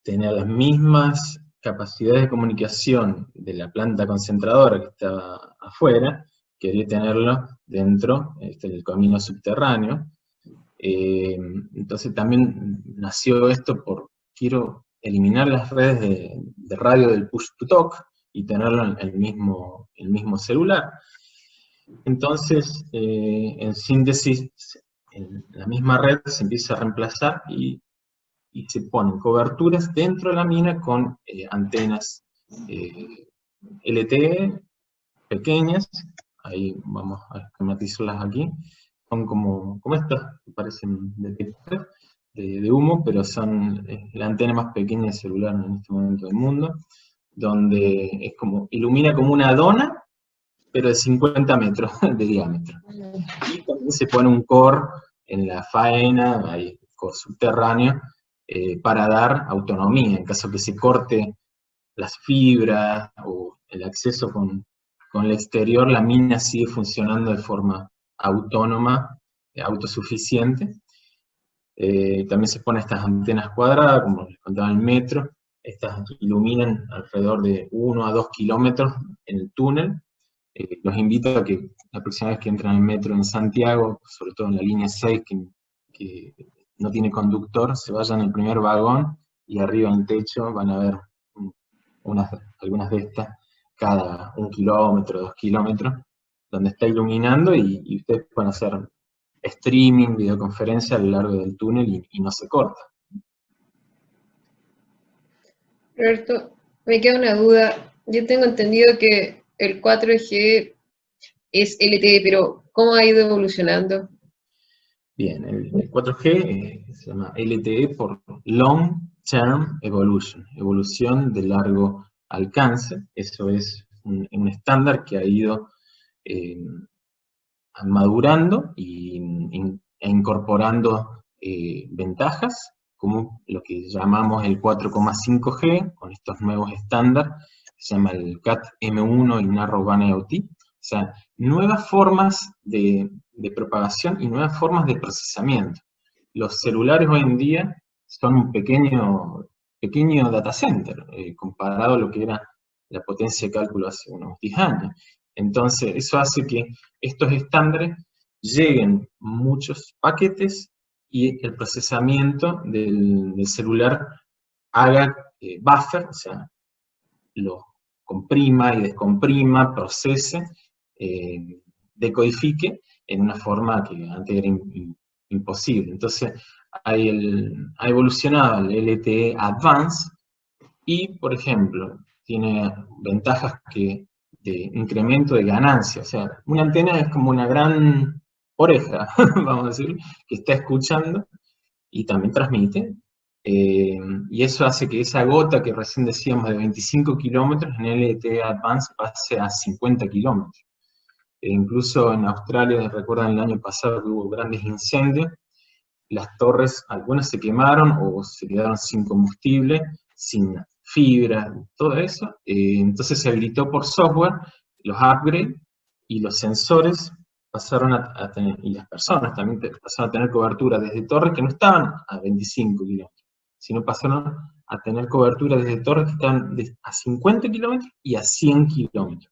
tener las mismas capacidades de comunicación de la planta concentradora que estaba afuera, quería tenerlo dentro del camino subterráneo. Entonces también nació esto quiero eliminar las redes de radio del push to talk y tenerlo en el mismo celular. Entonces, en síntesis, en la misma red se empieza a reemplazar y se ponen coberturas dentro de la mina con antenas LTE pequeñas. Ahí vamos a esquematizarlas aquí. Son como estas, que parecen detectores de humo, pero son la antena más pequeña de celular en este momento del mundo, donde ilumina como una dona, pero de 50 metros de diámetro. Y también se pone un core en la faena, hay core subterráneo, para dar autonomía. En caso que se corte las fibras o el acceso con el exterior, la mina sigue funcionando de forma autónoma, autosuficiente. También se ponen estas antenas cuadradas, como les contaba, en el metro. Estas iluminan alrededor de 1 a 2 kilómetros en el túnel. Los invito a que la próxima vez que entren al metro en Santiago, sobre todo en la línea 6, que no tiene conductor, se vayan al primer vagón y arriba en el techo van a ver algunas de estas, cada 1 kilómetro, 2 kilómetros, donde está iluminando y ustedes pueden hacer streaming, videoconferencia a lo largo del túnel y no se corta. Roberto, me queda una duda. Yo tengo entendido que el 4G es LTE, pero ¿cómo ha ido evolucionando? Bien, el 4G se llama LTE por Long Term Evolution, evolución de largo alcance. Eso es un estándar que ha ido madurando e incorporando ventajas, como lo que llamamos el 4,5G, con estos nuevos estándares, se llama el Cat-M1 y Narrowband IoT. O sea, nuevas formas de propagación y nuevas formas de procesamiento. Los celulares hoy en día son un pequeño data center, comparado a lo que era la potencia de cálculo hace unos 10 años. Entonces, eso hace que estos estándares lleguen muchos paquetes y el procesamiento del celular haga buffer, o sea, lo comprima y descomprima, procese, decodifique en una forma que antes era imposible. Entonces, ha evolucionado el LTE Advanced y, por ejemplo, tiene ventajas de incremento de ganancia. O sea, una antena es como una gran oreja, vamos a decir, que está escuchando y también transmite, y eso hace que esa gota que recién decíamos de 25 kilómetros en LTE Advanced pase a 50 kilómetros. Incluso en Australia, recuerdan el año pasado que hubo grandes incendios, las torres, algunas se quemaron o se quedaron sin combustible, sin fibra, todo eso. Entonces se habilitó por software los upgrades y los sensores pasaron a tener, y las personas también pasaron a tener cobertura desde torres que no estaban a 25 kilómetros, sino pasaron a tener cobertura desde torres que estaban a 50 kilómetros y a 100 kilómetros.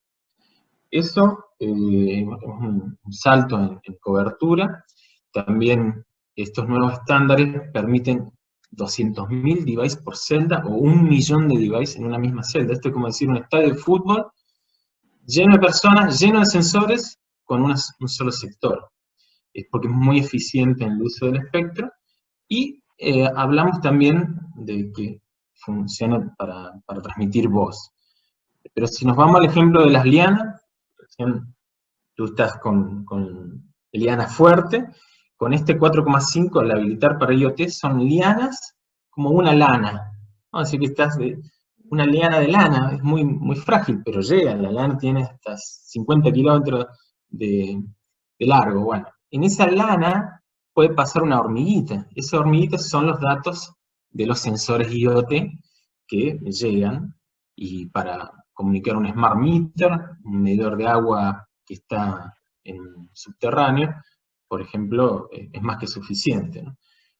Eso es un salto en cobertura. También estos nuevos estándares permiten 200.000 devices por celda o 1.000.000 de devices en una misma celda. Esto es como decir un estadio de fútbol lleno de personas, lleno de sensores, con un solo sector. Es porque es muy eficiente en el uso del espectro. Y hablamos también de que funciona para transmitir voz. Pero si nos vamos al ejemplo de las lianas, tú estás con liana fuerte, con este 4,5 al habilitar para IoT son lianas como una lana. Vamos a decir que estás de una liana de lana, es muy, muy frágil, pero llega, la lana tiene hasta 50 kilómetros de largo. Bueno, en esa lana puede pasar una hormiguita. Esa hormiguita son los datos de los sensores IoT que llegan, y para comunicar un smart meter, un medidor de agua que está en subterráneo, por ejemplo, es más que suficiente, ¿no?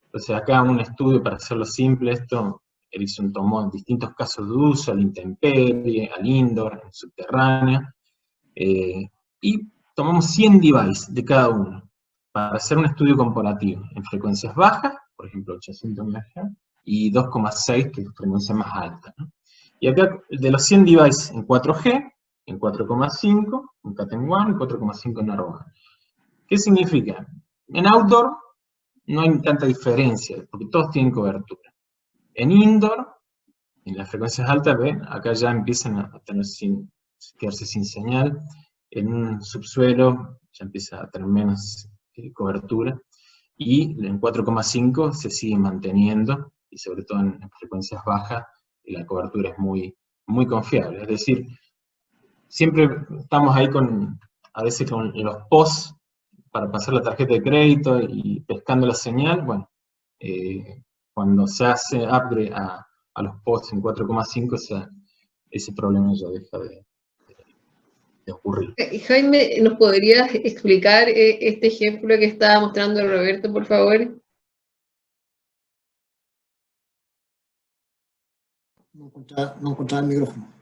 Entonces acá un estudio, para hacerlo simple, esto, Ericsson tomó distintos casos de uso, al intemperie, al indoor, al subterráneo, y tomamos 100 devices de cada uno, para hacer un estudio comparativo, en frecuencias bajas, por ejemplo 800 MHz, y 2,6, que es frecuencia más alta, ¿no? Y acá, de los 100 devices en 4G, en 4,5, en Cat M1, y 4,5 en Narrowband. ¿Qué significa? En outdoor no hay tanta diferencia, porque todos tienen cobertura. En indoor, en las frecuencias altas, ven, acá ya empiezan a quedarse sin señal. En un subsuelo ya empieza a tener menos cobertura. Y en 4,5 se sigue manteniendo, y sobre todo en frecuencias bajas, la cobertura es muy, muy confiable. Es decir, siempre estamos ahí a veces con los POS para pasar la tarjeta de crédito y pescando la señal. Bueno, cuando se hace upgrade a los POS en 4,5, ese problema ya deja de ocurrir. Jaime, ¿nos podrías explicar este ejemplo que estaba mostrando Roberto, por favor? No encontraba el micrófono.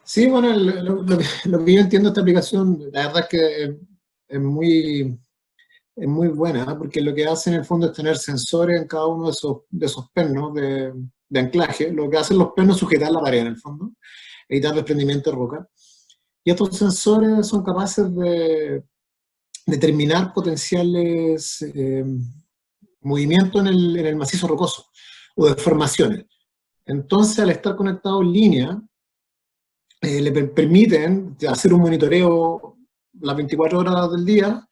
Sí, bueno, lo que yo entiendo de esta aplicación, la verdad es que es muy buena, ¿eh? Porque lo que hace en el fondo es tener sensores en cada uno de esos pernos de anclaje. Lo que hacen los pernos es sujetar la pared en el fondo, evitar desprendimiento de roca. Y estos sensores son capaces de determinar potenciales movimientos en el macizo rocoso o deformaciones. Entonces, al estar conectado en línea, le permiten hacer un monitoreo las 24 horas del día,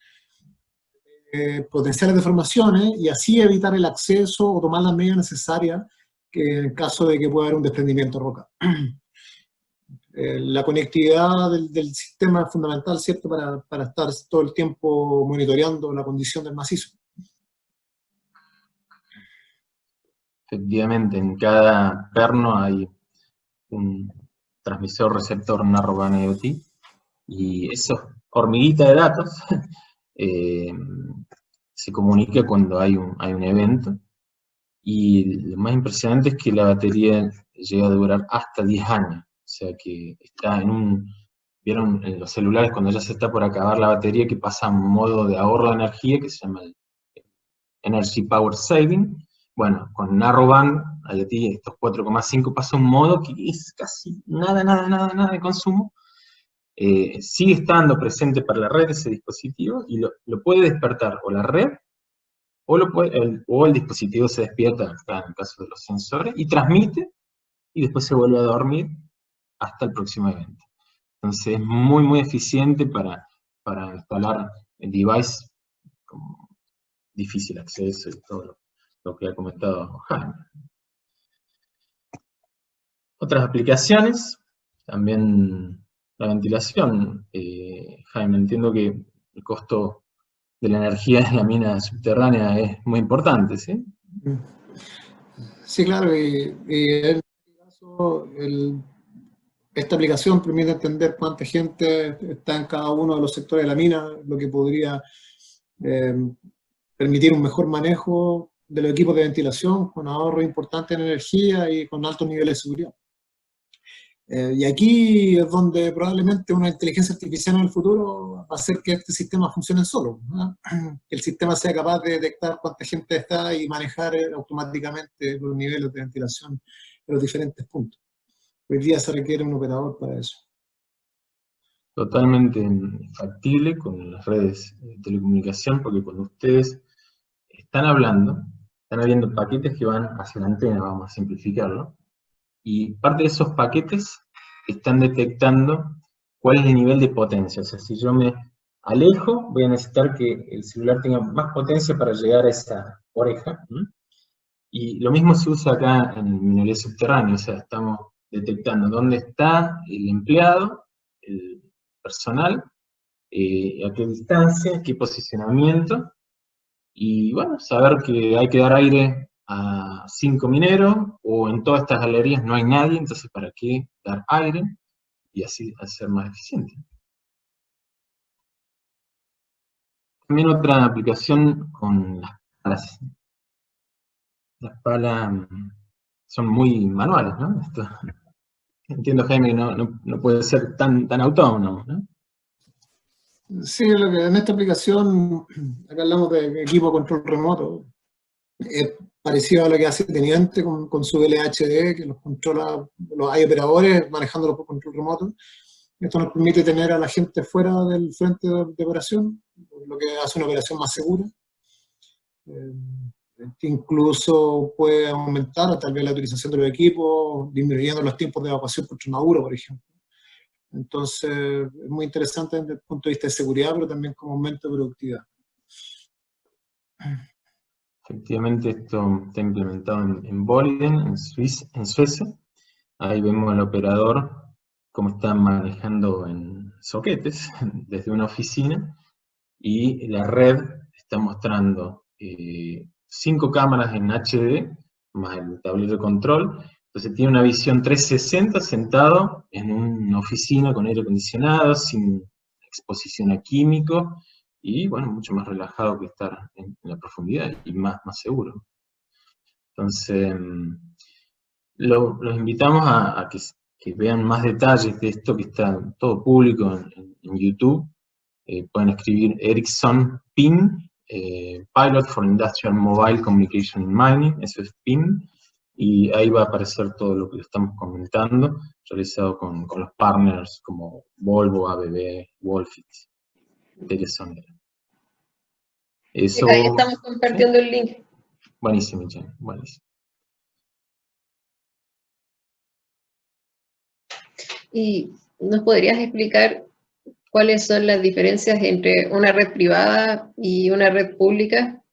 potenciales deformaciones, y así evitar el acceso o tomar las medidas necesarias que en caso de que pueda haber un desprendimiento de roca. La conectividad del sistema es fundamental, ¿cierto?, para estar todo el tiempo monitoreando la condición del macizo. Efectivamente, en cada perno hay un transmisor receptor Narrowband IoT, y esa hormiguita de datos se comunica cuando hay un evento, y lo más impresionante es que la batería llega a durar hasta 10 años, o sea que está ¿vieron en los celulares cuando ya se está por acabar la batería, que pasa a un modo de ahorro de energía que se llama el Energy Power Saving? Bueno, con Narrowband IoT, estos 4,5 pasa a un modo que es casi nada de consumo. Sigue estando presente para la red ese dispositivo, y lo puede despertar o la red, o el dispositivo se despierta, en el caso de los sensores, y transmite, y después se vuelve a dormir hasta el próximo evento. Entonces es muy, muy eficiente para instalar el device con difícil acceso y todo lo que ha comentado Jaime. Otras aplicaciones, también la ventilación. Jaime, entiendo que el costo de la energía en la mina subterránea es muy importante, ¿sí? Sí, claro, y en este caso, esta aplicación permite entender cuánta gente está en cada uno de los sectores de la mina, lo que podría permitir un mejor manejo de los equipos de ventilación, con ahorros importantes en energía y con altos niveles de seguridad. Y aquí es donde probablemente una inteligencia artificial en el futuro va a hacer que este sistema funcione solo, ¿no? Que el sistema sea capaz de detectar cuánta gente está y manejar automáticamente los niveles de ventilación en los diferentes puntos. Hoy día se requiere un operador para eso. Totalmente factible con las redes de telecomunicación, porque cuando ustedes están hablando, están habiendo paquetes que van hacia la antena, vamos a simplificarlo, y parte de esos paquetes están detectando cuál es el nivel de potencia. O sea, si yo me alejo, voy a necesitar que el celular tenga más potencia para llegar a esa oreja. Y lo mismo se usa acá en minería subterránea, o sea, estamos detectando dónde está el empleado, el personal, a qué distancia, qué posicionamiento, y bueno, saber que hay que dar aire a 5 mineros, o en todas estas galerías no hay nadie, entonces ¿para qué dar aire? Y así ser más eficiente. También otra aplicación con las palas. Las palas son muy manuales, ¿no? Entiendo, Jaime, que no puede ser tan autónomo, ¿no? Sí, en esta aplicación, acá hablamos de equipo de control remoto, es parecido a lo que hace Teniente con su LHD, que los controla, hay operadores manejándolos por control remoto. Esto nos permite tener a la gente fuera del frente de operación, lo que hace una operación más segura. Incluso puede aumentar tal vez la utilización de los equipos, disminuyendo los tiempos de evacuación por tronadura, por ejemplo. Entonces, es muy interesante desde el punto de vista de seguridad, pero también como aumento de productividad. Efectivamente, esto está implementado en Boliden, en Suecia. Ahí vemos al operador cómo está manejando en soquetes desde una oficina, y la red está mostrando 5 cámaras en HD, más el tablero de control. Entonces tiene una visión 360 sentado en una oficina con aire acondicionado, sin exposición a químicos, y bueno, mucho más relajado que estar en la profundidad y más seguro. Entonces, los invitamos a que vean más detalles de esto, que está todo público en YouTube. Pueden escribir Ericsson PIN, Pilot for Industrial Mobile Communication in Mining, eso es PIN, y ahí va a aparecer todo lo que estamos comentando, realizado con los partners como Volvo, ABB, Wolfit, Telecom. Eso, ahí estamos compartiendo, ¿sí?, el link. Buenísimo, Jen, buenísimo. ¿Y nos podrías explicar cuáles son las diferencias entre una red privada y una red pública?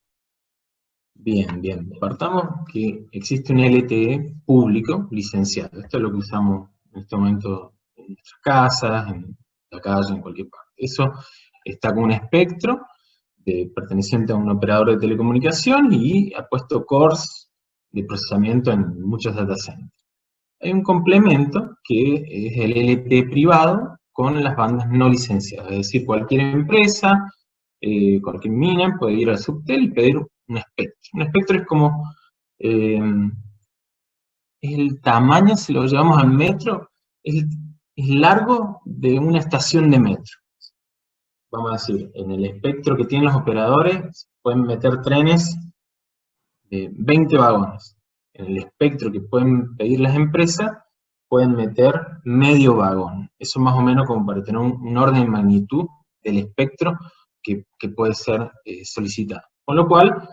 Bien. Partamos que existe un LTE público licenciado. Esto es lo que usamos en este momento en nuestras casas, en la calle, en cualquier parte. Eso está con un espectro perteneciente a un operador de telecomunicación y ha puesto cores de procesamiento en muchos data centers. Hay un complemento que es el LTE privado con las bandas no licenciadas, es decir, cualquier empresa, cualquier mina puede ir al Subtel y pedir un espectro. Un espectro es como el tamaño, si lo llevamos al metro, es largo de una estación de metro. Vamos a decir, en el espectro que tienen los operadores pueden meter trenes de 20 vagones. En el espectro que pueden pedir las empresas, pueden meter medio vagón. Eso más o menos como para tener un orden de magnitud del espectro que puede ser solicitado. Con lo cual,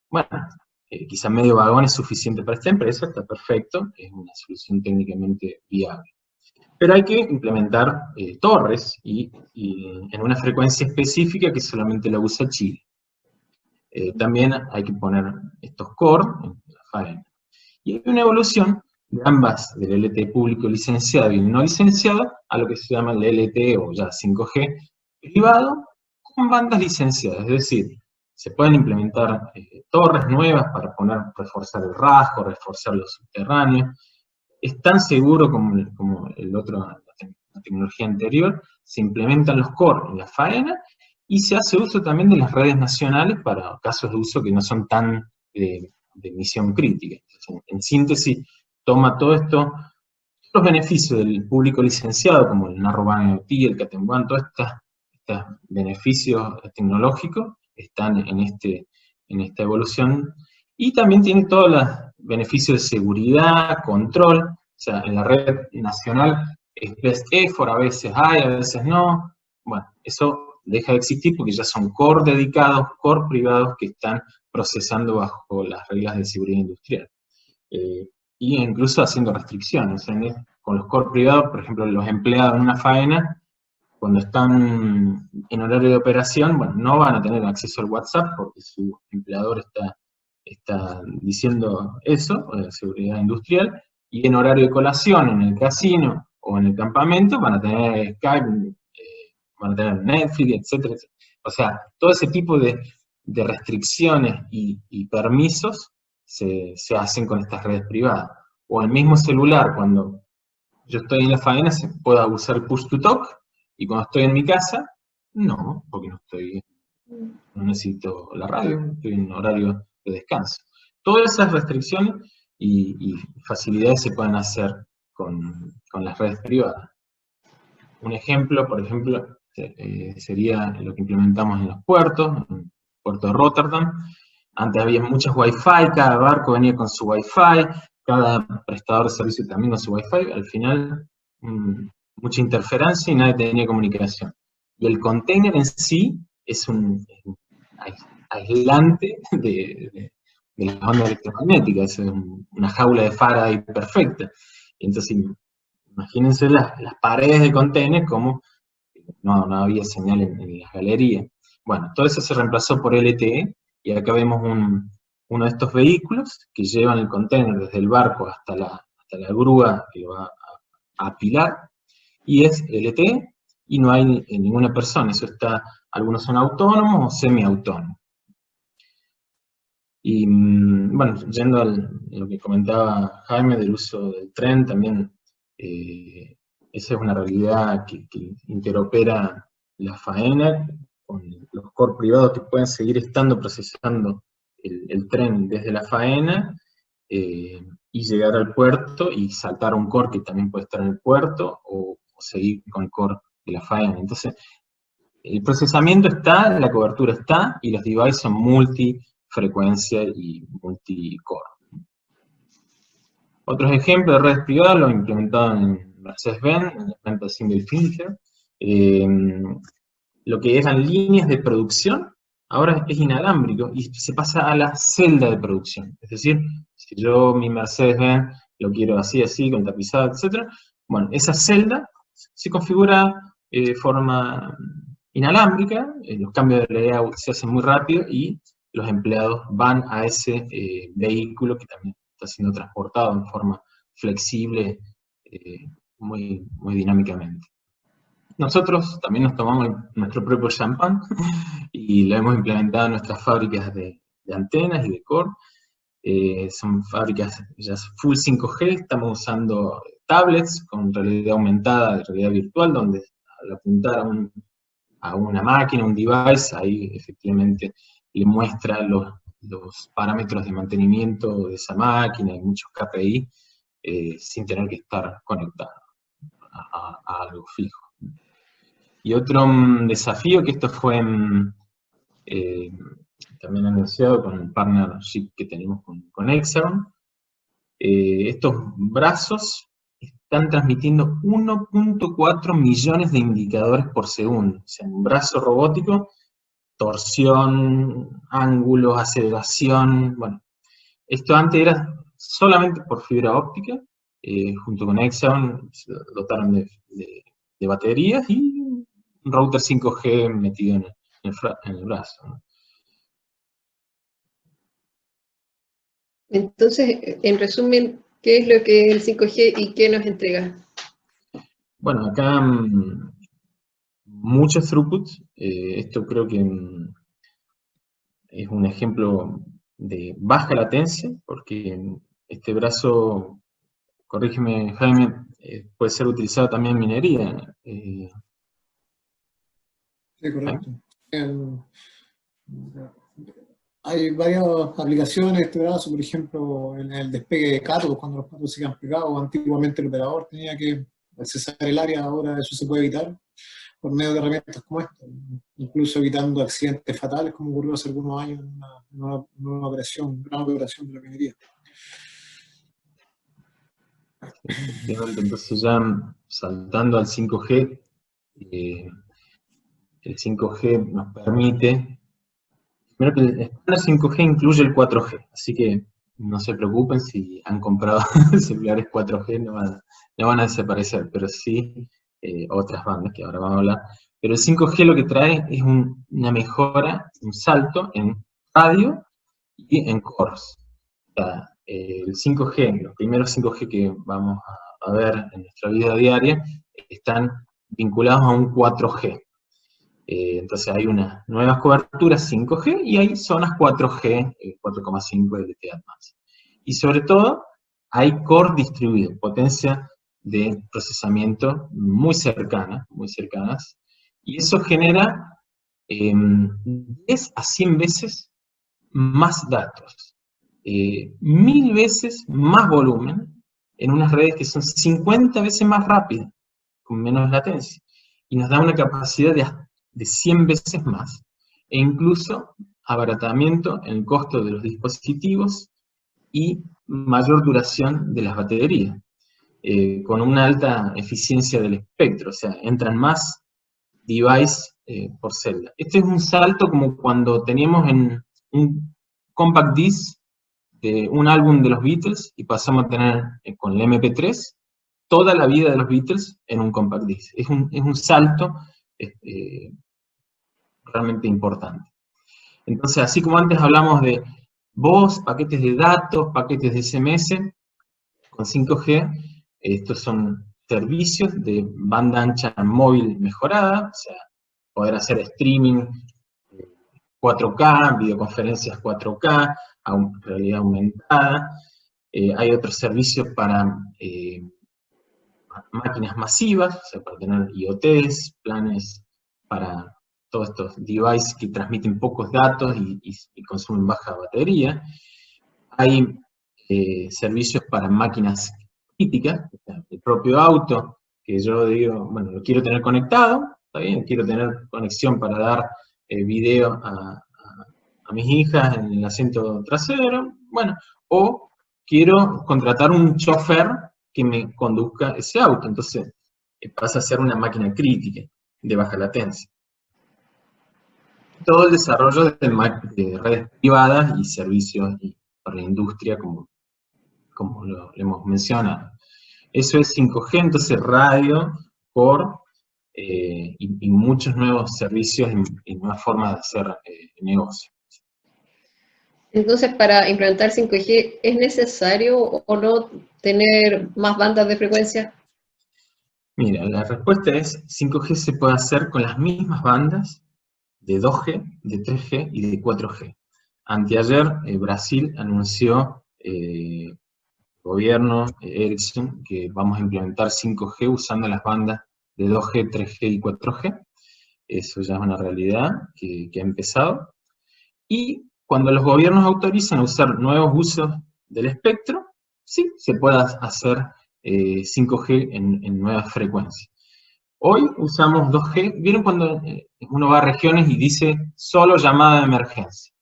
bueno, quizá medio vagón es suficiente para esta empresa, está perfecto, es una solución técnicamente viable. Pero hay que implementar torres y en una frecuencia específica que solamente la usa Chile. también hay que poner estos core en la faena. Y hay una evolución de ambas, del LTE público licenciado y el no licenciado, a lo que se llama el LTE o ya 5G privado, con bandas licenciadas, es decir, se pueden implementar torres nuevas para reforzar el rasgo, reforzar los subterráneos. Es tan seguro como la tecnología anterior, se implementan los core en la faena y se hace uso también de las redes nacionales para casos de uso que no son tan de misión crítica. Entonces, en síntesis, toma todo esto, los beneficios del público licenciado, como el Narrowband IoT, el Cat M1, todos estos beneficios tecnológicos están en esta evolución, y también tiene todos los beneficios de seguridad, control. O sea, en la red nacional es best effort, a veces hay, a veces no. Bueno, eso deja de existir porque ya son core dedicados, core privados que están procesando bajo las reglas de seguridad industrial. Y incluso haciendo restricciones. Con los core privados, por ejemplo, los empleados en una faena, cuando están en horario de operación, bueno, no van a tener acceso al WhatsApp porque su empleador está diciendo eso, seguridad industrial, y en horario de colación, en el casino o en el campamento, van a tener Skype, van a tener Netflix, etcétera, etcétera. O sea, todo ese tipo de restricciones y permisos se hacen con estas redes privadas. O el mismo celular, cuando yo estoy en la faena, se puede usar el push to talk, y cuando estoy en mi casa, no, porque no necesito la radio, estoy en horario de descanso. Todas esas restricciones y facilidades se pueden hacer con las redes privadas. Un ejemplo, por ejemplo, sería lo que implementamos en los puertos, en el puerto de Rotterdam. Antes había muchas Wi-Fi, cada barco venía con su Wi-Fi, cada prestador de servicio también con su Wi-Fi. Al final, mucha interferencia y nadie tenía comunicación. Y el container en sí es un aislante de las ondas electromagnéticas, es una jaula de Faraday perfecta. Entonces, imagínense las paredes de container como no había señal en las galerías. Bueno, todo eso se reemplazó por LTE, y acá vemos uno de estos vehículos que llevan el container desde el barco hasta la grúa que lo va a apilar, y es LTE, y no hay ninguna persona. Algunos son autónomos o semiautónomos. Y bueno, yendo a lo que comentaba Jaime del uso del tren, también esa es una realidad que interopera la faena con los core privados que pueden seguir estando procesando el tren desde la faena y llegar al puerto y saltar a un core que también puede estar en el puerto, o seguir con el core de la faena. Entonces, el procesamiento está, la cobertura está, y los devices son multifrecuencia y multicore. Otros ejemplos de redes privadas lo implementaron en Mercedes-Benz, en la planta Single Finger. Lo que eran líneas de producción, ahora es inalámbrico y se pasa a la celda de producción. Es decir, si yo mi Mercedes-Benz lo quiero así, con tapizado, etc., bueno, esa celda se configura de forma inalámbrica, los cambios de layout se hacen muy rápido y los empleados van a ese vehículo que también está siendo transportado en forma flexible, muy, muy dinámicamente. Nosotros también nos tomamos nuestro propio champán y lo hemos implementado en nuestras fábricas de antenas y de core. Son fábricas ya full 5G, estamos usando tablets con realidad aumentada, realidad virtual, donde al apuntar a una máquina, un device, ahí efectivamente le muestra los parámetros de mantenimiento de esa máquina y muchos KPI, sin tener que estar conectado a algo fijo. Y otro desafío, que esto fue también anunciado con el partnership que tenemos con Hexagon, estos brazos están transmitiendo 1.4 millones de indicadores por segundo. O sea, un brazo robótico, torsión, ángulos, aceleración. Bueno, esto antes era solamente por fibra óptica. Junto con Hexagon se dotaron de baterías y un router 5G metido en el brazo, ¿no? Entonces, en resumen, ¿qué es lo que es el 5G y qué nos entrega? Bueno, acá muchos throughputs. Esto creo que es un ejemplo de baja latencia, porque este brazo, corrígeme Jaime, puede ser utilizado también en minería. Sí, correcto. Hay varias aplicaciones de este brazo, por ejemplo, en el despegue de cátodos, cuando los patos se quedan pegados, antiguamente el operador tenía que accesar el área, ahora eso se puede evitar por medio de herramientas como esta, incluso evitando accidentes fatales, como ocurrió hace algunos años en una operación, gran operación de la minería. Entonces ya saltando al 5G, el 5G nos permite, primero que el estándar 5G incluye el 4G, así que no se preocupen si han comprado celulares 4G, no van a desaparecer, pero sí otras bandas que ahora vamos a hablar. Pero el 5G lo que trae es una mejora, un salto en radio y en cores. O sea, el 5G, los primeros 5G que vamos a ver en nuestra vida diaria, están vinculados a un 4G. Entonces hay unas nuevas coberturas 5G y hay zonas 4G, 4,5 LTE más. Y sobre todo, hay core distribuido, potencia de procesamiento muy cercanas, y eso genera 10 a 100 veces más datos, 1000 veces más volumen en unas redes que son 50 veces más rápidas, con menos latencia, y nos da una capacidad de 100 veces más, e incluso abaratamiento en el costo de los dispositivos y mayor duración de las baterías, con una alta eficiencia del espectro, o sea, entran más device por celda. Este es un salto como cuando teníamos en un compact disc de un álbum de los Beatles y pasamos a tener con el MP3 toda la vida de los Beatles en un compact disc. Es un salto realmente importante. Entonces, así como antes hablamos de voz, paquetes de datos, paquetes de SMS, con 5G, estos son servicios de banda ancha móvil mejorada, o sea, poder hacer streaming 4K, videoconferencias 4K, realidad aumentada. Hay otros servicios para máquinas masivas, o sea, para tener IoTs, planes para todos estos devices que transmiten pocos datos y consumen baja batería. Hay servicios para máquinas críticas, el propio auto, que yo digo, bueno, lo quiero tener conectado, está bien, quiero tener conexión para dar video a mis hijas en el asiento trasero, bueno, o quiero contratar un chofer que me conduzca ese auto, entonces pasa a ser una máquina crítica de baja latencia. Todo el desarrollo de redes privadas y servicios para la industria, como lo hemos mencionado. Eso es 5G, entonces radio, core, y muchos nuevos servicios y nuevas formas de hacer negocio. Entonces, para implementar 5G, ¿es necesario o no tener más bandas de frecuencia? Mira, la respuesta es 5G se puede hacer con las mismas bandas de 2G, de 3G y de 4G. Anteayer Brasil anunció, el gobierno, Ericsson, que vamos a implementar 5G usando las bandas de 2G, 3G y 4G. Eso ya es una realidad que ha empezado. Y cuando los gobiernos autorizan a usar nuevos usos del espectro, sí, se puede hacer 5G en nuevas frecuencias. Hoy usamos 2G. ¿Vieron cuando uno va a regiones y dice solo llamada de emergencia?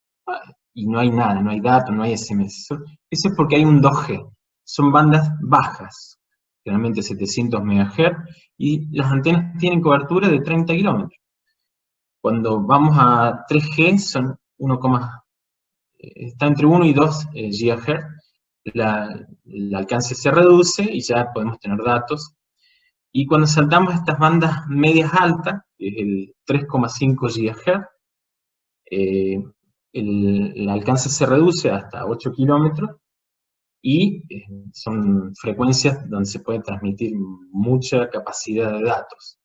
Y no hay nada, no hay datos, no hay SMS. Eso es porque hay un 2G. Son bandas bajas, generalmente 700 MHz, y las antenas tienen cobertura de 30 kilómetros. Cuando vamos a 3G son está entre 1 y 2 GHz. El alcance se reduce y ya podemos tener datos. Y cuando saltamos a estas bandas medias altas, que es el 3,5 GHz, el alcance se reduce hasta 8 kilómetros y son frecuencias donde se puede transmitir mucha capacidad de datos.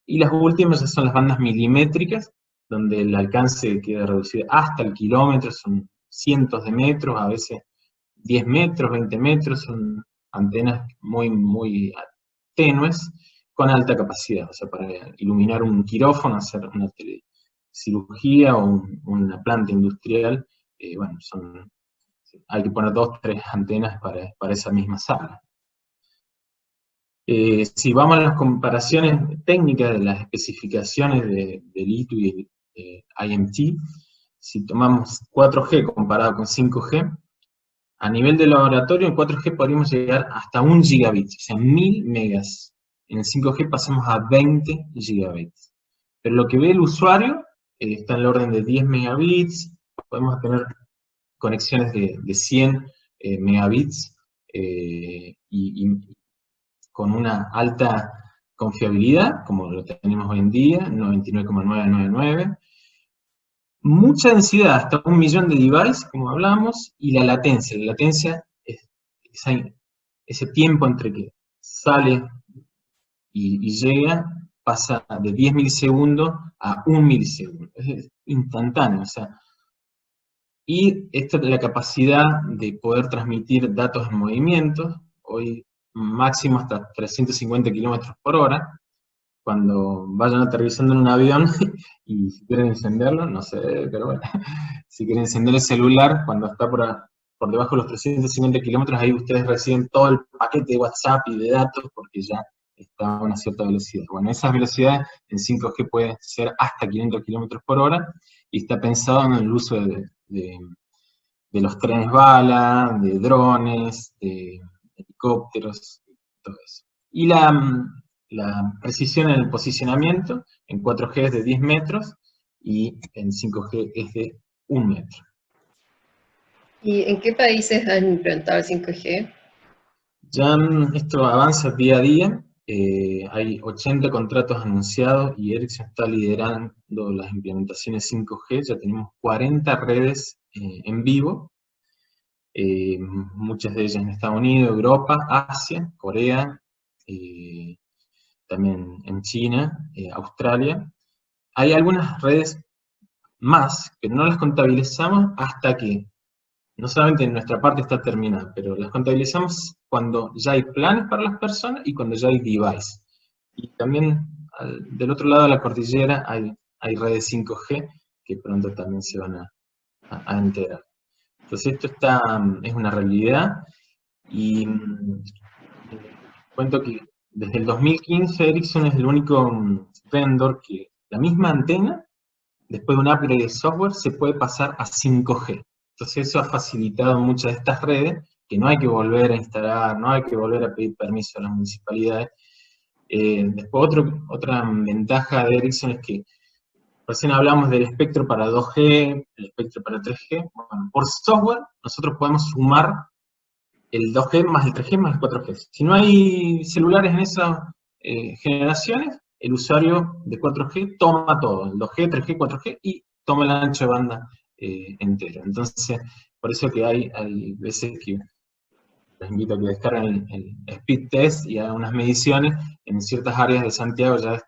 Y las últimas ya son las bandas milimétricas, donde el alcance queda reducido hasta el kilómetro, son cientos de metros, a veces 10 metros, 20 metros, son antenas muy, muy tenues, con alta capacidad, o sea, para iluminar un quirófano, hacer una cirugía o una planta industrial, bueno, hay que poner 2, 3 antenas para esa misma sala. Si vamos a las comparaciones técnicas de las especificaciones del ITU y el IMT, si tomamos 4G comparado con 5G, a nivel de laboratorio en 4G podríamos llegar hasta 1 gigabit, o sea, 1000 megas. En el 5G pasamos a 20 gigabits. Pero lo que ve el usuario está en el orden de 10 megabits, podemos tener conexiones de 100 megabits y con una alta confiabilidad, como lo tenemos hoy en día, 99,999. Mucha densidad, hasta 1 millón de devices, como hablamos, y la latencia es ese tiempo entre que sale y llega, pasa de 10 milisegundos a 1 milisegundo, es instantáneo, o sea, y esto es la capacidad de poder transmitir datos en movimiento, hoy máximo hasta 350 kilómetros por hora, cuando vayan aterrizando en un avión y si quieren encenderlo, no sé, pero bueno, si quieren encender el celular, cuando está por debajo de los 350 kilómetros, ahí ustedes reciben todo el paquete de WhatsApp y de datos porque ya está a una cierta velocidad. Bueno, esas velocidades en 5G pueden ser hasta 500 kilómetros por hora y está pensado en el uso de los trenes bala, de drones, de helicópteros, todo eso. Y la precisión en el posicionamiento en 4G es de 10 metros y en 5G es de 1 metro. ¿Y en qué países han implementado el 5G? Ya esto avanza día a día, hay 80 contratos anunciados y Ericsson está liderando las implementaciones 5G, ya tenemos 40 redes en vivo, muchas de ellas en Estados Unidos, Europa, Asia, Corea, también en China, Australia. Hay algunas redes más que no las contabilizamos hasta que, no solamente en nuestra parte está terminada, pero las contabilizamos cuando ya hay planes para las personas y cuando ya hay device. Y también del otro lado de la cordillera hay redes 5G que pronto también se van a enterar. Entonces esto es una realidad y cuento que desde el 2015 Ericsson es el único vendor que la misma antena, después de un upgrade de software, se puede pasar a 5G. Entonces eso ha facilitado muchas de estas redes, que no hay que volver a instalar, no hay que volver a pedir permiso a las municipalidades. Después otra ventaja de Ericsson es que recién hablamos del espectro para 2G, el espectro para 3G. Bueno, por software nosotros podemos sumar el 2G más el 3G más el 4G. Si no hay celulares en esas generaciones, el usuario de 4G toma todo, el 2G, 3G, 4G, y toma el ancho de banda entero. Entonces, por eso que hay veces que les invito a que descarguen el speed test y hagan unas mediciones. En ciertas áreas de Santiago ya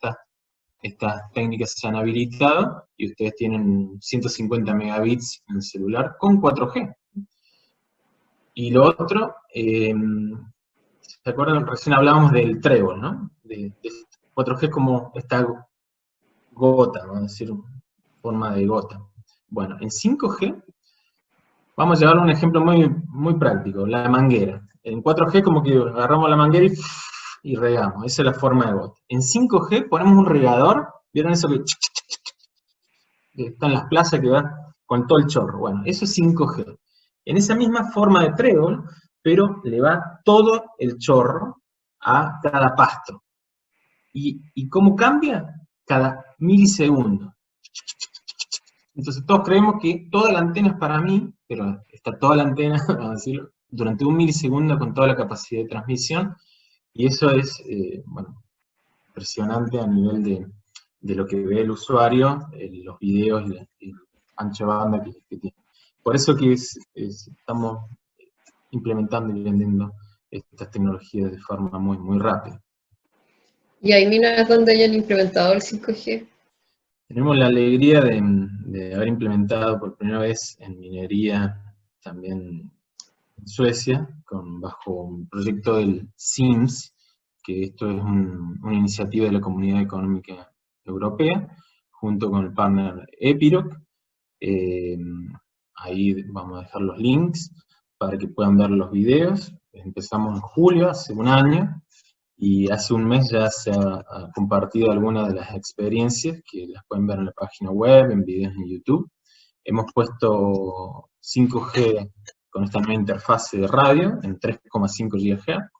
estas técnicas se han habilitado y ustedes tienen 150 megabits en el celular con 4G. Y lo otro, ¿se acuerdan? Recién hablábamos del trébol, ¿no? De 4G como esta gota, vamos a decir, forma de gota. Bueno, en 5G, vamos a llevar un ejemplo muy, muy práctico, la manguera. En 4G como que agarramos la manguera y regamos, esa es la forma de gota. En 5G ponemos un regador, ¿vieron eso que está en las plazas que va con todo el chorro? Bueno, eso es 5G. En esa misma forma de trébol, pero le va todo el chorro a cada pasto. ¿Y cómo cambia? Cada milisegundo. Entonces todos creemos que toda la antena es para mí, pero está toda la antena, vamos a decirlo, durante 1 milisegundo con toda la capacidad de transmisión, y eso es, bueno, impresionante a nivel de lo que ve el usuario, los videos y el ancho de banda que tiene. Por eso que estamos implementando y vendiendo estas tecnologías de forma muy, muy rápida. ¿Y hay minas donde hayan implementado el 5G? Tenemos la alegría de haber implementado por primera vez en minería también en Suecia, bajo un proyecto del SIMS, que esto es una iniciativa de la Comunidad Económica Europea, junto con el partner Epiroc. Ahí vamos a dejar los links para que puedan ver los videos. Empezamos en julio, hace un año, y hace un mes ya se ha compartido algunas de las experiencias, que las pueden ver en la página web, en videos en YouTube. Hemos puesto 5G con esta nueva interfase de radio en 3,5 GHz,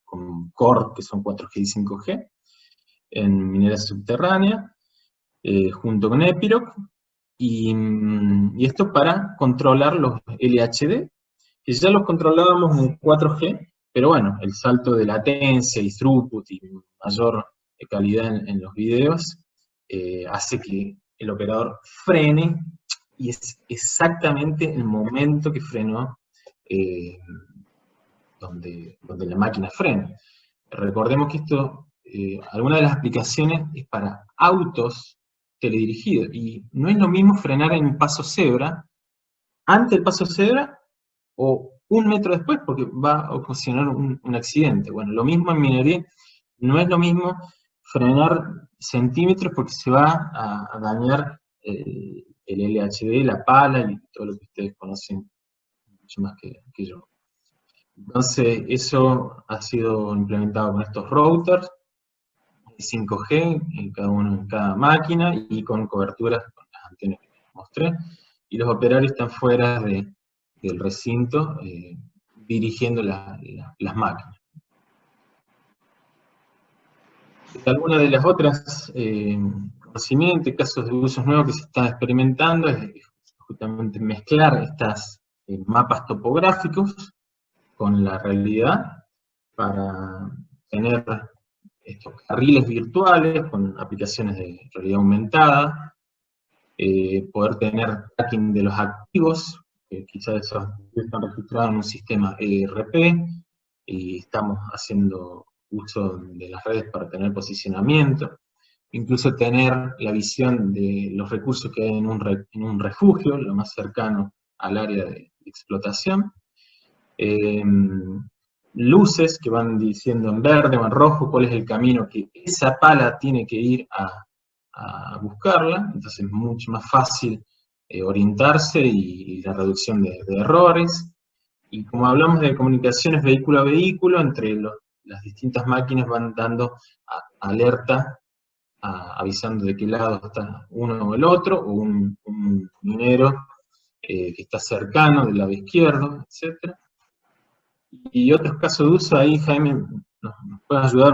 con Core, que son 4G y 5G, en minería subterránea, junto con Epiroc, y esto para controlar los LHD, que ya los controlábamos en 4G, pero bueno, el salto de latencia y throughput y mayor calidad en los videos hace que el operador frene, y es exactamente el momento que frenó donde la máquina frena. Recordemos que esto, alguna de las aplicaciones es para autos teledirigidos, y no es lo mismo frenar en un paso cebra, ante el paso cebra, o un metro después, porque va a ocasionar un accidente. Bueno, lo mismo en minería, no es lo mismo frenar centímetros porque se va a dañar el LHD, la pala y todo lo que ustedes conocen mucho más que yo. Entonces, eso ha sido implementado con estos routers, 5G, en cada máquina, y con coberturas con las antenas que les mostré, y los operarios están fuera del recinto, dirigiendo las máquinas. Alguna de las otras conocimientos, casos de usos nuevos que se están experimentando, es justamente mezclar estas mapas topográficos con la realidad para tener estos carriles virtuales con aplicaciones de realidad aumentada, poder tener tracking de los activos, quizás esos están registrados en un sistema ERP, y estamos haciendo uso de las redes para tener posicionamiento, incluso tener la visión de los recursos que hay en un refugio, lo más cercano al área de explotación, luces que van diciendo en verde o en rojo cuál es el camino que esa pala tiene que ir a buscarla, entonces es mucho más fácil orientarse y la reducción de errores. Y como hablamos de comunicaciones vehículo a vehículo, entre las distintas máquinas van dando alerta, avisando de qué lado está uno o el otro, o un minero que está cercano del lado izquierdo, etc. Y otros casos de uso, ahí Jaime nos puede ayudar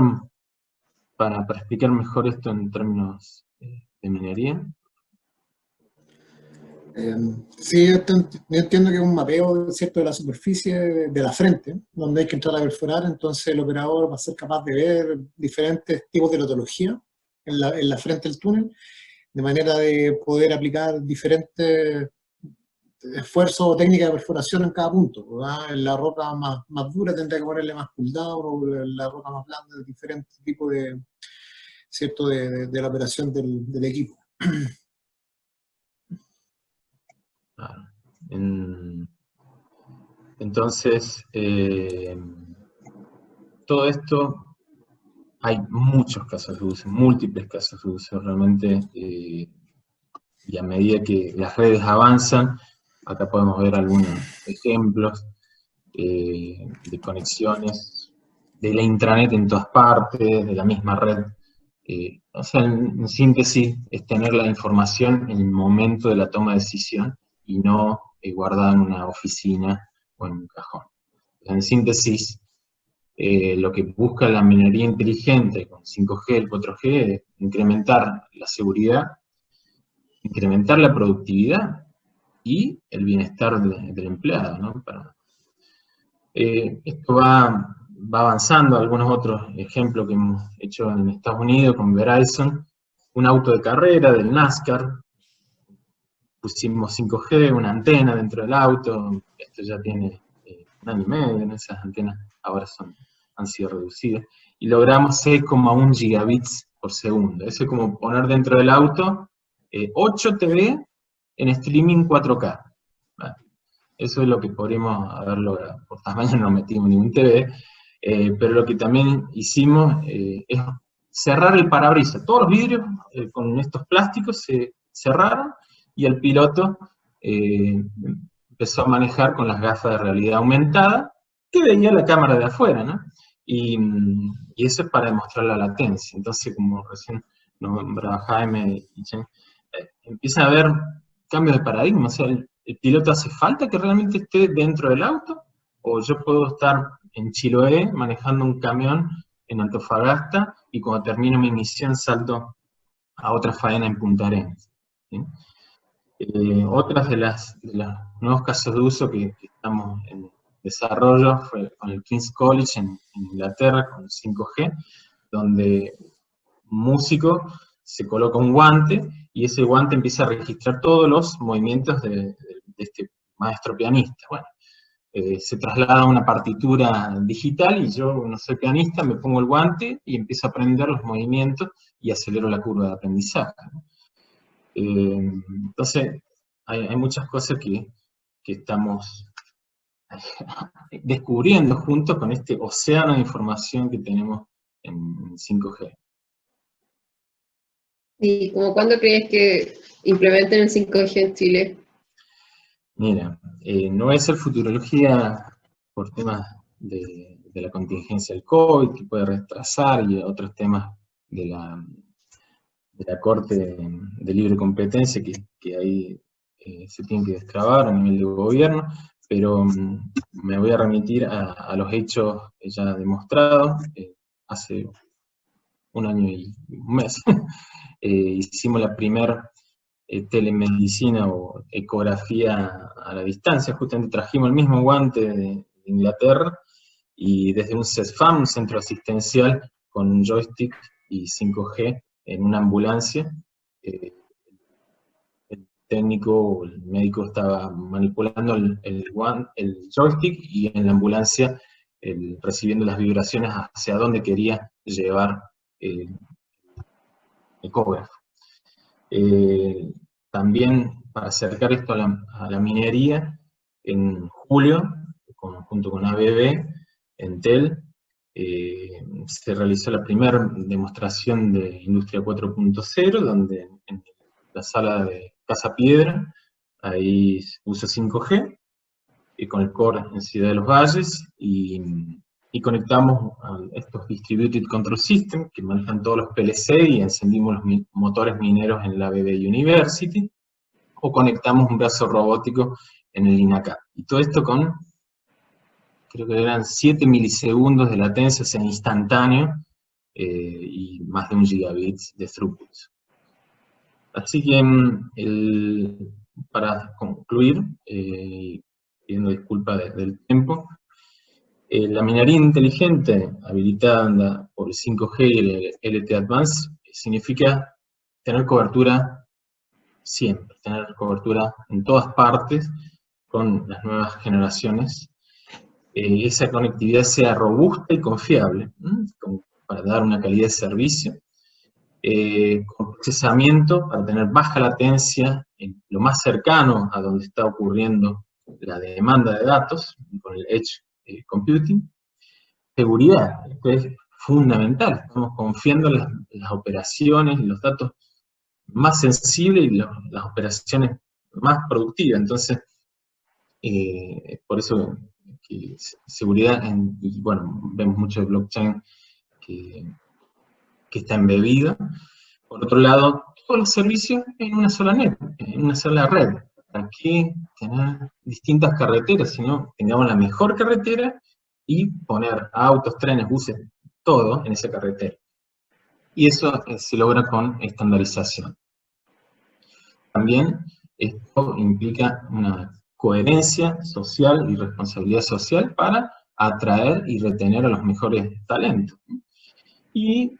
para explicar mejor esto en términos de minería. Sí, yo entiendo que es un mapeo, ¿cierto?, de la superficie de la frente, donde hay que entrar a perforar, entonces el operador va a ser capaz de ver diferentes tipos de lotología en la frente del túnel, de manera de poder aplicar diferentes esfuerzos o técnicas de perforación en cada punto, ¿verdad? En la roca más dura tendría que ponerle más pull down, o en la roca más blanda, diferentes tipos de, ¿cierto?, de la operación del equipo. Entonces, todo esto, hay muchos casos de uso, múltiples casos de uso realmente, y a medida que las redes avanzan, acá podemos ver algunos ejemplos de conexiones de la intranet en todas partes, de la misma red. O sea, en síntesis, es tener la información en el momento de la toma de decisión y no guardada en una oficina o en un cajón. En síntesis, lo que busca la minería inteligente con 5G, el 4G, es incrementar la seguridad, incrementar la productividad y el bienestar del empleado, ¿no? Esto va avanzando. Algunos otros ejemplos que hemos hecho en Estados Unidos con Verizon, un auto de carrera del NASCAR, pusimos 5G, una antena dentro del auto, esto ya tiene año y medio, ¿no? Esas antenas ahora han sido reducidas, y logramos 6,1 gigabits por segundo. Eso es como poner dentro del auto 8 TV en streaming 4K. Bueno, eso es lo que podríamos haber logrado. Por tamaño no metimos ningún TV, pero lo que también hicimos es cerrar el parabrisas. Todos los vidrios con estos plásticos se cerraron, y el piloto empezó a manejar con las gafas de realidad aumentada, que veía la cámara de afuera, ¿no? Y eso es para demostrar la latencia. Entonces, como recién nombraba Jaime, empieza a haber cambios de paradigma. O sea, ¿el piloto hace falta que realmente esté dentro del auto? ¿O yo puedo estar en Chiloé manejando un camión en Antofagasta y cuando termino mi misión salto a otra faena en Punta Arenas? ¿Sí? Otras de los nuevos casos de uso que estamos en desarrollo fue con el King's College en Inglaterra, con 5G, donde un músico se coloca un guante, y ese guante empieza a registrar todos los movimientos de este maestro pianista. Bueno, se traslada a una partitura digital, y yo, no soy pianista, me pongo el guante y empiezo a aprender los movimientos y acelero la curva de aprendizaje, ¿no? Entonces, hay muchas cosas que estamos descubriendo junto con este océano de información que tenemos en 5G. ¿Y como cuándo crees que implementen el 5G en Chile? Mira, no voy a hacer futurología por temas de la contingencia del COVID, que puede retrasar, y otros temas de la Corte de Libre Competencia, que ahí se tienen que destrabar a nivel de gobierno, pero me voy a remitir a los hechos ya demostrados. Hace un año y un mes hicimos la primera telemedicina o ecografía a la distancia. Justamente trajimos el mismo guante de Inglaterra, y desde un CESFAM, un centro asistencial, con un joystick y 5G en una ambulancia, el técnico o el médico estaba manipulando el joystick, y en la ambulancia recibiendo las vibraciones hacia dónde quería llevar el ecógrafo. También, para acercar esto a la minería, en julio, junto con ABB, Entel, se realizó la primera demostración de Industria 4.0, donde en la sala de Casa Piedra, ahí se puso 5G, con el core en Ciudad de los Valles, y conectamos a estos Distributed Control Systems, que manejan todos los PLC, y encendimos los motores mineros en la ABB University, o conectamos un brazo robótico en el INACAP. Y todo esto con, creo que eran 7 milisegundos de latencia, o sea, instantáneo, y más de 1 gigabit de throughput. Así que, para concluir, pidiendo disculpas del tiempo, la minería inteligente habilitada por el 5G y el LTE Advanced significa tener cobertura siempre, tener cobertura en todas partes con las nuevas generaciones. Esa conectividad sea robusta y confiable, para dar una calidad de servicio, con procesamiento para tener baja latencia, en lo más cercano a donde está ocurriendo la demanda de datos, con el Edge Computing. Seguridad, esto es fundamental, estamos confiando en las operaciones, los datos más sensibles y las operaciones más productivas. Entonces, por eso seguridad, y bueno, vemos mucho de blockchain que está embebido. Por otro lado, todos los servicios en una sola en una sola red. ¿Para qué tener distintas carreteras? Sino tengamos la mejor carretera y poner autos, trenes, buses, todo en esa carretera. Y eso se logra con estandarización. También esto implica una coherencia social y responsabilidad social para atraer y retener a los mejores talentos. Y,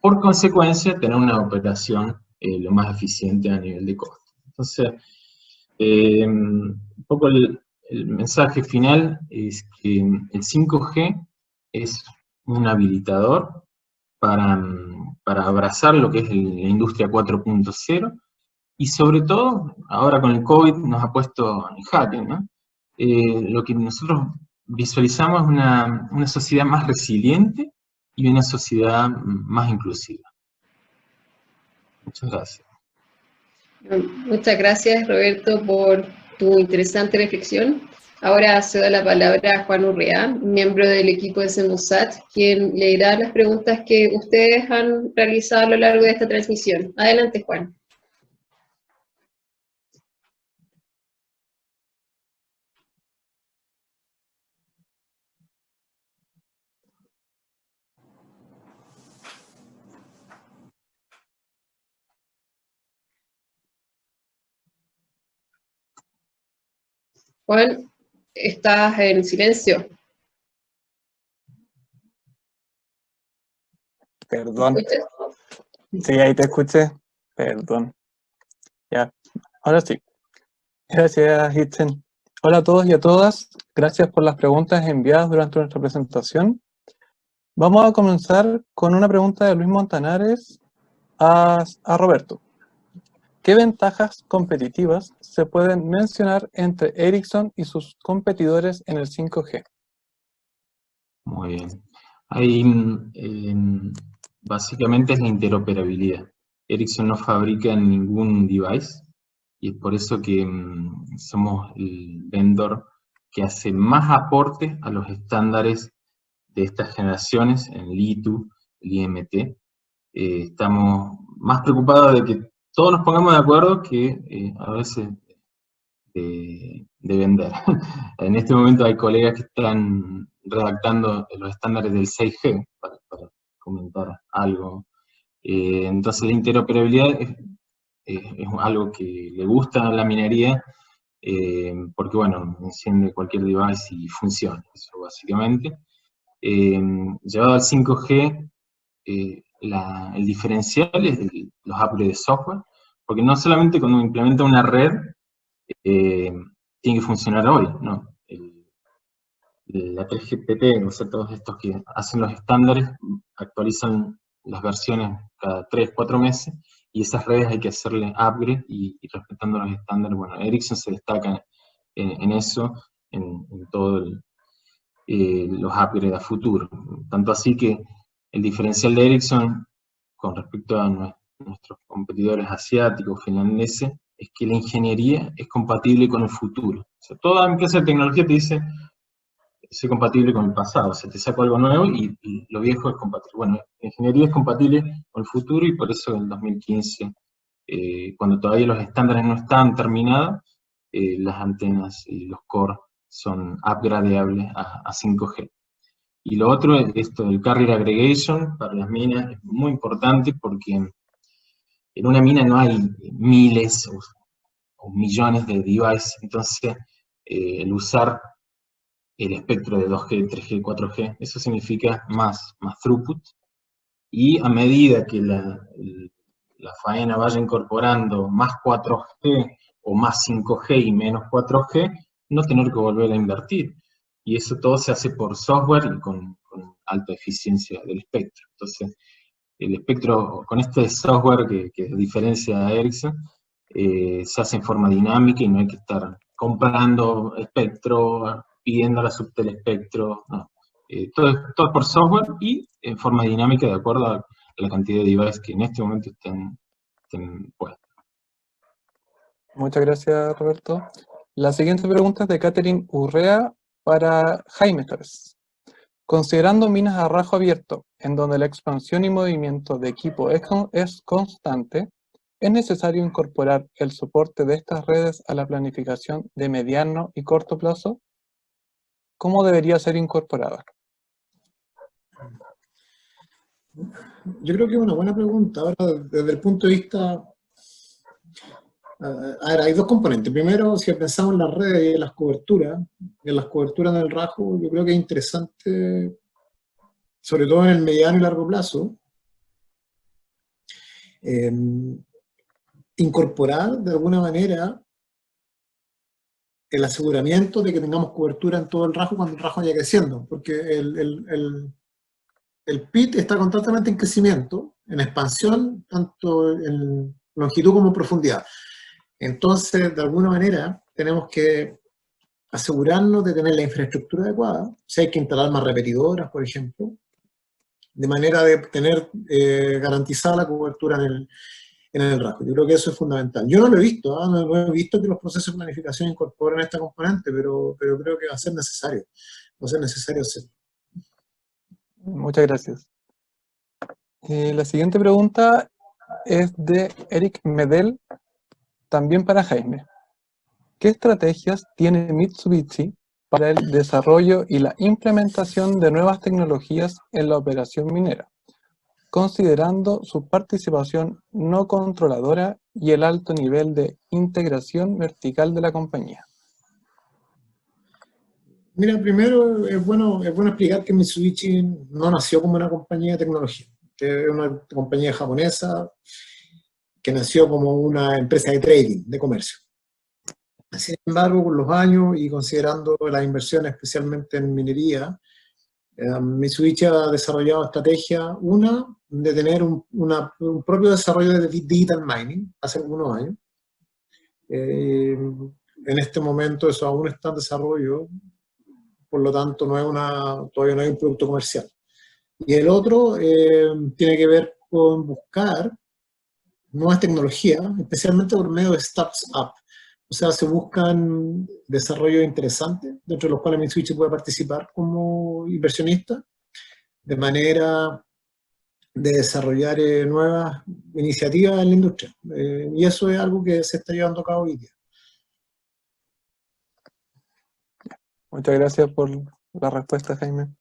por consecuencia, tener una operación lo más eficiente a nivel de costo. Entonces, un poco el mensaje final es que el 5G es un habilitador para abrazar lo que es la industria 4.0, y sobre todo, ahora con el COVID nos ha puesto en jaque, ¿no? Lo que nosotros visualizamos es una sociedad más resiliente y una sociedad más inclusiva. Muchas gracias. Muchas gracias, Roberto, por tu interesante reflexión. Ahora cedo la palabra a Juan Urrea, miembro del equipo de CENUSAT, quien leerá las preguntas que ustedes han realizado a lo largo de esta transmisión. Adelante, Juan. Juan, estás en silencio. Perdón. ¿Me escuchas? Sí, ahí te escuché. Perdón. Ya, ahora sí. Gracias, Hitzen. Hola a todos y a todas. Gracias por las preguntas enviadas durante nuestra presentación. Vamos a comenzar con una pregunta de Luis Montanares a Roberto. ¿Qué ventajas competitivas se pueden mencionar entre Ericsson y sus competidores en el 5G? Muy bien. Ahí, básicamente es la interoperabilidad. Ericsson no fabrica ningún device, y es por eso que somos el vendor que hace más aporte a los estándares de estas generaciones, en el ITU, el IMT. Estamos más preocupados de que todos nos pongamos de acuerdo que a veces de vender. En este momento hay colegas que están redactando los estándares del 6G, para comentar algo. Entonces la interoperabilidad es algo que le gusta a la minería, porque bueno, enciende cualquier device y funciona, eso básicamente. Llevado al 5G, el diferencial es los upgrades de software, porque no solamente cuando uno implementa una red, tiene que funcionar hoy, ¿no? La 3GPP, o sea, todos estos que hacen los estándares, actualizan las versiones cada 3, 4 meses, y esas redes hay que hacerle upgrade y respetando los estándares. Bueno, Ericsson se destaca en eso, en todos los upgrades a futuro. Tanto así que el diferencial de Ericsson con respecto a nuestros competidores asiáticos, finlandeses, es que la ingeniería es compatible con el futuro. O sea, toda empresa de tecnología te dice, soy compatible con el pasado, o sea, te saco algo nuevo y lo viejo es compatible. Bueno, la ingeniería es compatible con el futuro, y por eso en el 2015, cuando todavía los estándares no estaban terminados, las antenas y los core son upgradeables a 5G. Y lo otro es esto del carrier aggregation para las minas, es muy importante porque en una mina no hay miles o millones de devices, entonces el usar el espectro de 2G, 3G, 4G, eso significa más throughput, y a medida que la faena vaya incorporando más 4G o más 5G y menos 4G, no tener que volver a invertir. Y eso todo se hace por software y con alta eficiencia del espectro. Entonces, el espectro, con este software que diferencia a Ericsson, se hace en forma dinámica y no hay que estar comprando espectro, pidiendo la subtelespectro, no. Todo por software y en forma dinámica de acuerdo a la cantidad de devices que en este momento estén puestos. Muchas gracias, Roberto. La siguiente pregunta es de Catherine Urrea para Jaime Torres. Considerando minas a rajo abierto, en donde la expansión y movimiento de equipo es constante, ¿es necesario incorporar el soporte de estas redes a la planificación de mediano y corto plazo? ¿Cómo debería ser incorporada? Yo creo que es una buena pregunta. Ahora, desde el punto de vista... A ver, hay dos componentes. Primero, si pensamos en las redes y en las coberturas del rajo, yo creo que es interesante, sobre todo en el mediano y largo plazo, incorporar de alguna manera el aseguramiento de que tengamos cobertura en todo el rasgo cuando el rasgo vaya creciendo, porque el PIT está constantemente en crecimiento, en expansión, tanto en longitud como en profundidad. Entonces, de alguna manera, tenemos que asegurarnos de tener la infraestructura adecuada, si hay que instalar más repetidoras, por ejemplo, de manera de tener garantizada la cobertura en el rasgo. Yo creo que eso es fundamental. Yo no lo he visto, no he visto que los procesos de planificación incorporen esta componente, pero creo que va a ser necesario. Va a ser necesario hacerlo. Muchas gracias. La siguiente pregunta es de Eric Medel, también para Jaime. ¿Qué estrategias tiene Mitsubishi para el desarrollo y la implementación de nuevas tecnologías en la operación minera, considerando su participación no controladora y el alto nivel de integración vertical de la compañía? Mira, primero es bueno explicar que Mitsubishi no nació como una compañía de tecnología, que es una compañía japonesa que nació como una empresa de trading, de comercio. Sin embargo, con los años y considerando las inversiones especialmente en minería, Mitsubishi ha desarrollado estrategias, una de tener un propio desarrollo de digital mining hace algunos años. En este momento eso aún está en desarrollo, por lo tanto todavía no hay un producto comercial. Y el otro tiene que ver con buscar nuevas tecnologías, especialmente por medio de startups. O sea, se buscan desarrollos interesantes, dentro de los cuales Mitsubishi puede participar como inversionista, de manera de desarrollar nuevas iniciativas en la industria. Y eso es algo que se está llevando a cabo hoy día. Muchas gracias por la respuesta, Jaime.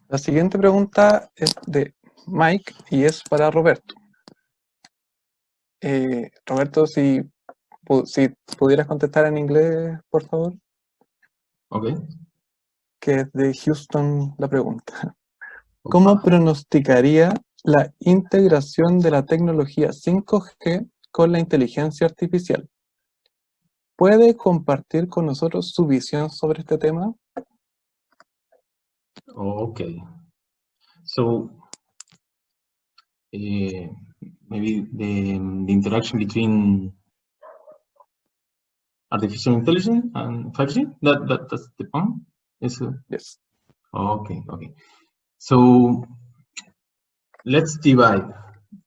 La siguiente pregunta es de Mike y es para Roberto. Roberto, si pudieras contestar en inglés, por favor. Ok. Que es de Houston la pregunta. ¿Cómo pronosticaría la integración de la tecnología 5G con la inteligencia artificial? ¿Puede compartir con nosotros su visión sobre este tema? Okay. So maybe the interaction between artificial intelligence and 5G. That's the point. Yes. Okay. So let's divide.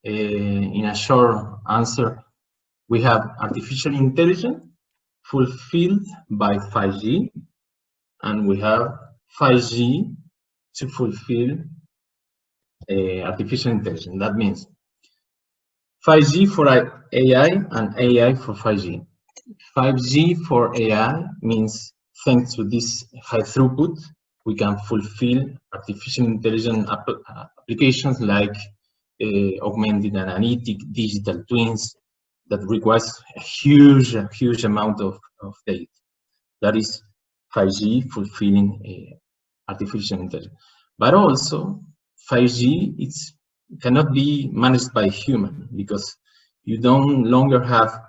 In a short answer, we have artificial intelligence fulfilled by 5G, and we have 5G to fulfill artificial intelligence. That means 5G for AI and AI for 5G. 5G for AI means thanks to this high throughput, we can fulfill artificial intelligence applications like augmented analytic, digital twins, that requires a huge amount of data. That is 5G fulfilling artificial intelligence. But also 5G cannot be managed by human, because you don't longer have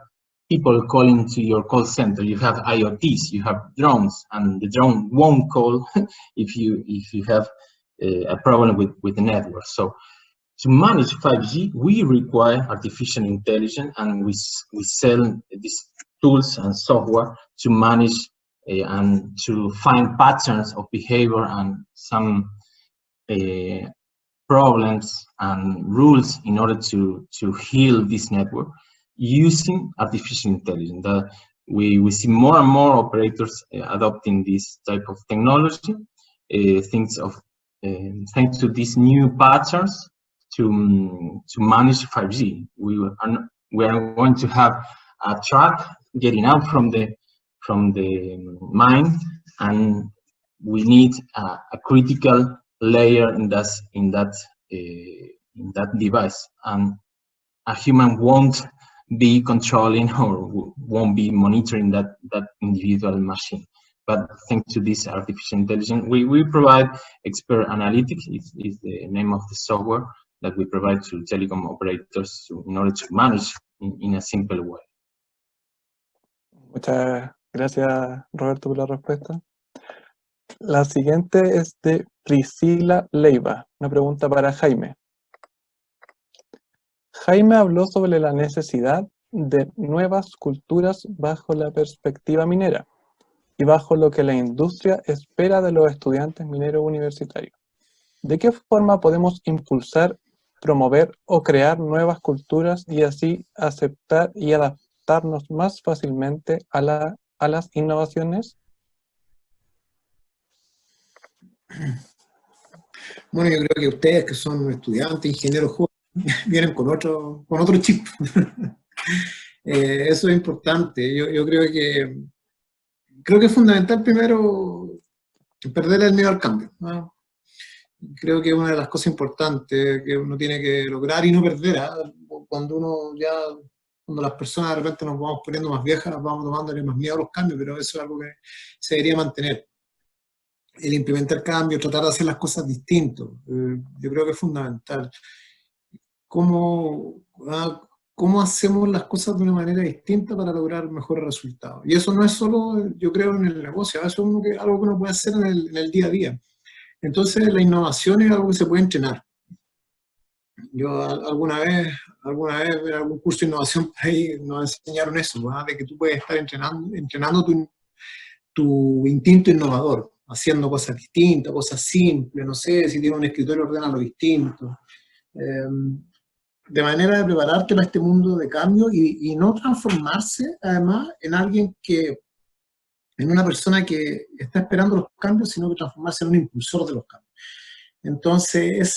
people calling to your call center. You have IoTs, you have drones, and the drone won't call if you have a problem with the network. So to manage 5G, we require artificial intelligence, and we sell these tools and software to manage and to find patterns of behavior and some problems and rules in order to heal this network using artificial intelligence. That we see more and more operators adopting this type of technology, thanks to these new patterns to manage 5G. We are going to have a truck getting out from the mine, and we need a critical layer in that device, and a human won't be controlling or won't be monitoring that individual machine. But thanks to this artificial intelligence, we provide expert analytics. Is the name of the software that we provide to telecom operators in order to manage in a simple way. Gracias, Roberto, por la respuesta. La siguiente es de Priscila Leiva, una pregunta para Jaime. Jaime habló sobre la necesidad de nuevas culturas bajo la perspectiva minera y bajo lo que la industria espera de los estudiantes mineros universitarios. ¿De qué forma podemos impulsar, promover o crear nuevas culturas y así aceptar y adaptarnos más fácilmente a las innovaciones? Bueno, yo creo que ustedes que son estudiantes, ingenieros jóvenes, vienen con otro chip. Eso es importante. Yo creo que es fundamental primero perder el miedo al cambio, ¿no? Creo que es una de las cosas importantes que uno tiene que lograr y no perder, ¿eh? Cuando las personas de repente nos vamos poniendo más viejas, nos vamos tomándole más miedo a los cambios, pero eso es algo que se debería mantener. El implementar cambios, tratar de hacer las cosas distintas, yo creo que es fundamental. ¿Cómo hacemos las cosas de una manera distinta para lograr mejores resultados? Y eso no es solo, yo creo, en el negocio, eso es algo que uno puede hacer en el día a día. Entonces, la innovación es algo que se puede entrenar. Yo alguna vez en algún curso de innovación por ahí nos enseñaron eso, ¿verdad? De que tú puedes estar entrenando tu instinto innovador, haciendo cosas distintas, cosas simples, no sé, si tienes un escritorio, ordena lo distinto. De manera de prepararte para este mundo de cambio y no transformarse, además, en una persona que está esperando los cambios, sino que transformarse en un impulsor de los cambios. Entonces,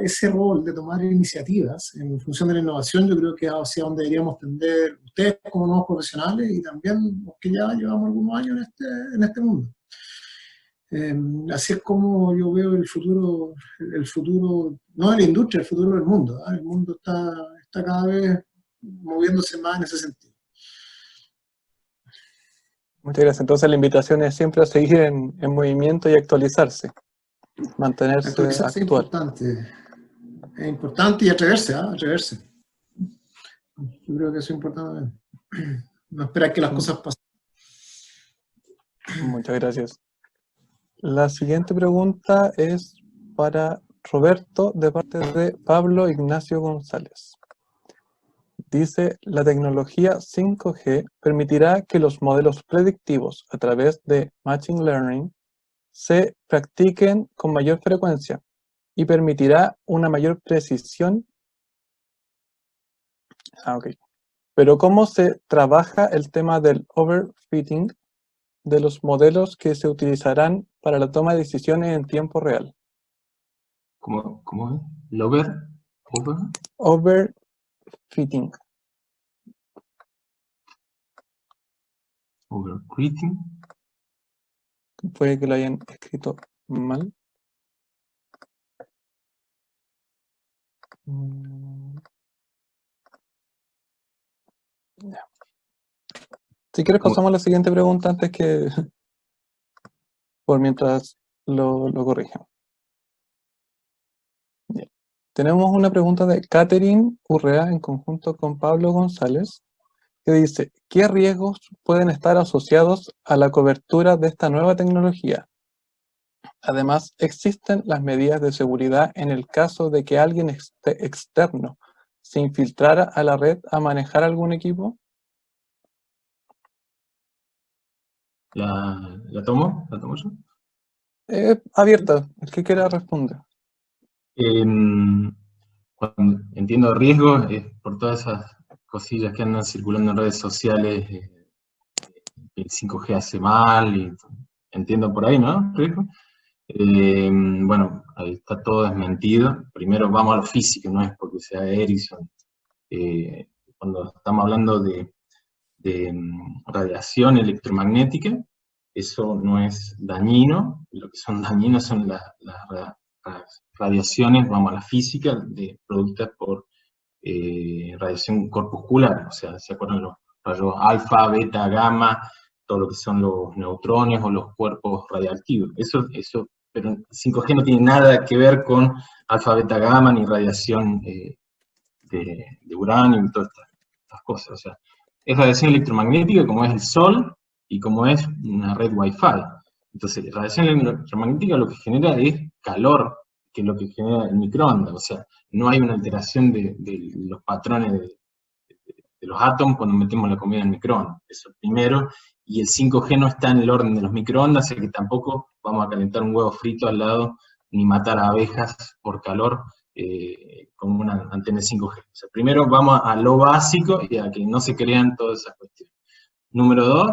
ese rol de tomar iniciativas en función de la innovación, yo creo que es hacia donde deberíamos tender ustedes como nuevos profesionales y también los que ya llevamos algunos años en este mundo. Así es como yo veo el futuro, no de la industria, el futuro del mundo, ¿eh? El mundo está cada vez moviéndose más en ese sentido. Muchas gracias. Entonces la invitación es siempre a seguir en movimiento y actualizarse, mantenerse actual. Es importante y atreverse, atreverse. Yo creo que eso es importante. No esperar que las cosas pasen. Muchas gracias. La siguiente pregunta es para Roberto, de parte de Pablo Ignacio González. Dice, la tecnología 5G permitirá que los modelos predictivos a través de Machine Learning se practiquen con mayor frecuencia y permitirá una mayor precisión. Pero ¿cómo se trabaja el tema del overfitting de los modelos que se utilizarán para la toma de decisiones en tiempo real? ¿Cómo es? ¿El Overfitting. Overfitting. Puede que lo hayan escrito mal. Ya. Si quieres pasamos a la siguiente pregunta antes que por mientras lo corrijan. Bien. Tenemos una pregunta de Catherine Urrea en conjunto con Pablo González que dice, ¿qué riesgos pueden estar asociados a la cobertura de esta nueva tecnología? Además, ¿existen las medidas de seguridad en el caso de que alguien externo se infiltrara a la red a manejar algún equipo? ¿La tomo? ¿La tomo yo? Abierta, el que quiera responde. Cuando entiendo riesgos por todas esas cosillas que andan circulando en redes sociales, el 5G hace mal, y entiendo por ahí, ¿no? Riesgo. Bueno, ahí está todo desmentido. Primero vamos a lo físico, no es porque sea Ericsson. Cuando estamos hablando de radiación electromagnética, eso no es dañino. Lo que son dañinos son las radiaciones, vamos a la física, productas por radiación corpuscular. O sea, ¿se acuerdan los rayos alfa, beta, gamma? Todo lo que son los neutrones o los cuerpos radiactivos. Eso, pero 5G no tiene nada que ver con alfa, beta, gamma, ni radiación de uranio y todas estas cosas. O sea, es radiación electromagnética como es el Sol, y como es una red Wi-Fi. Entonces, la radiación electromagnética lo que genera es calor, que es lo que genera el microondas, o sea, no hay una alteración de los patrones de los átomos cuando metemos la comida en el microondas, eso es primero, y el 5G no está en el orden de los microondas, así que tampoco vamos a calentar un huevo frito al lado, ni matar a abejas por calor, como una antena 5G. O sea, primero vamos a lo básico y a que no se crean todas esas cuestiones. Número 2,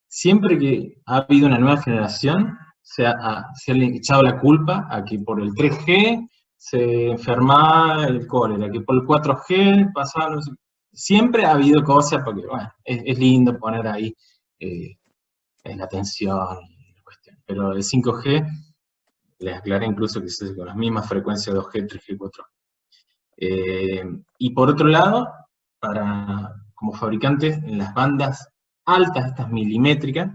siempre que ha habido una nueva generación, se ha echado la culpa a que por el 3G se enfermaba el cólera, que por el 4G pasaba, no sé, siempre ha habido cosas, porque bueno, es lindo poner ahí la atención y la cuestión, pero el 5G, les aclaré incluso que es con las mismas frecuencias 2G, 3G, 4G. Y por otro lado, como fabricantes, en las bandas altas, estas milimétricas,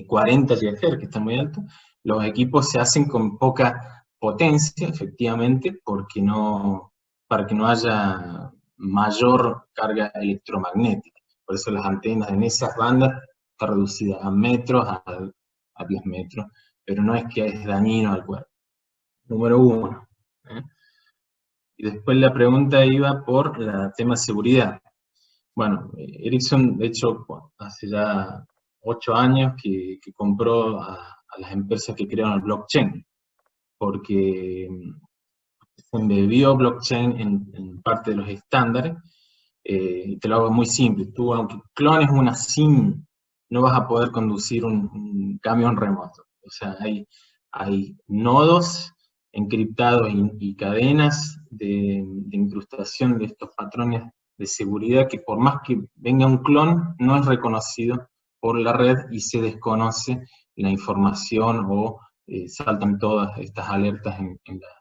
40 GHz, que están muy altos, los equipos se hacen con poca potencia, efectivamente, para que no haya mayor carga electromagnética. Por eso las antenas en esas bandas están reducidas a metros, a 10 metros, pero no es que es dañino al cuerpo. Número 1. Y después la pregunta iba por el tema de seguridad. Bueno, Ericsson, de hecho, hace ya 8 años que compró a las empresas que crearon el blockchain, porque se embebió blockchain en parte de los estándares, y te lo hago muy simple. Tú, aunque clones una SIM, no vas a poder conducir un camión remoto. O sea, hay nodos encriptados y cadenas de incrustación de estos patrones de seguridad que por más que venga un clon, no es reconocido por la red y se desconoce la información o saltan todas estas alertas en las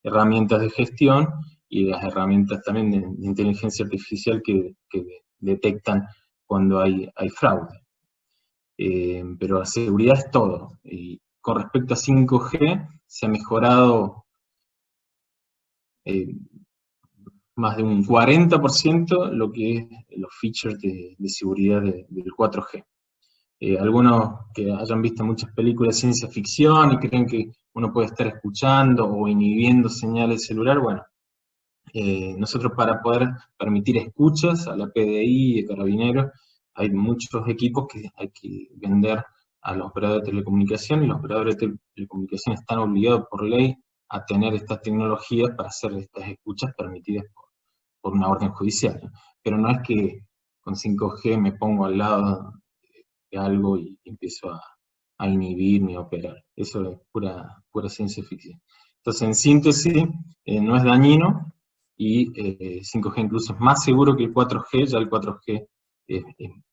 herramientas de gestión y las herramientas también de inteligencia artificial que detectan cuando hay fraude. Pero la seguridad es todo. Y con respecto a 5G, se ha mejorado más de un 40% lo que es los features de seguridad del 4G. Algunos que hayan visto muchas películas de ciencia ficción y creen que uno puede estar escuchando o inhibiendo señales celular, bueno, nosotros para poder permitir escuchas a la PDI y de Carabineros, hay muchos equipos que hay que vender a los operadores de telecomunicación, y los operadores de telecomunicación están obligados por ley a tener estas tecnologías para hacer estas escuchas permitidas por una orden judicial. Pero no es que con 5G me pongo al lado de algo y empiezo a inhibir ni a operar. Eso es pura ciencia ficción. Entonces, en síntesis, no es dañino, y 5G incluso es más seguro que el 4G, ya el 4G es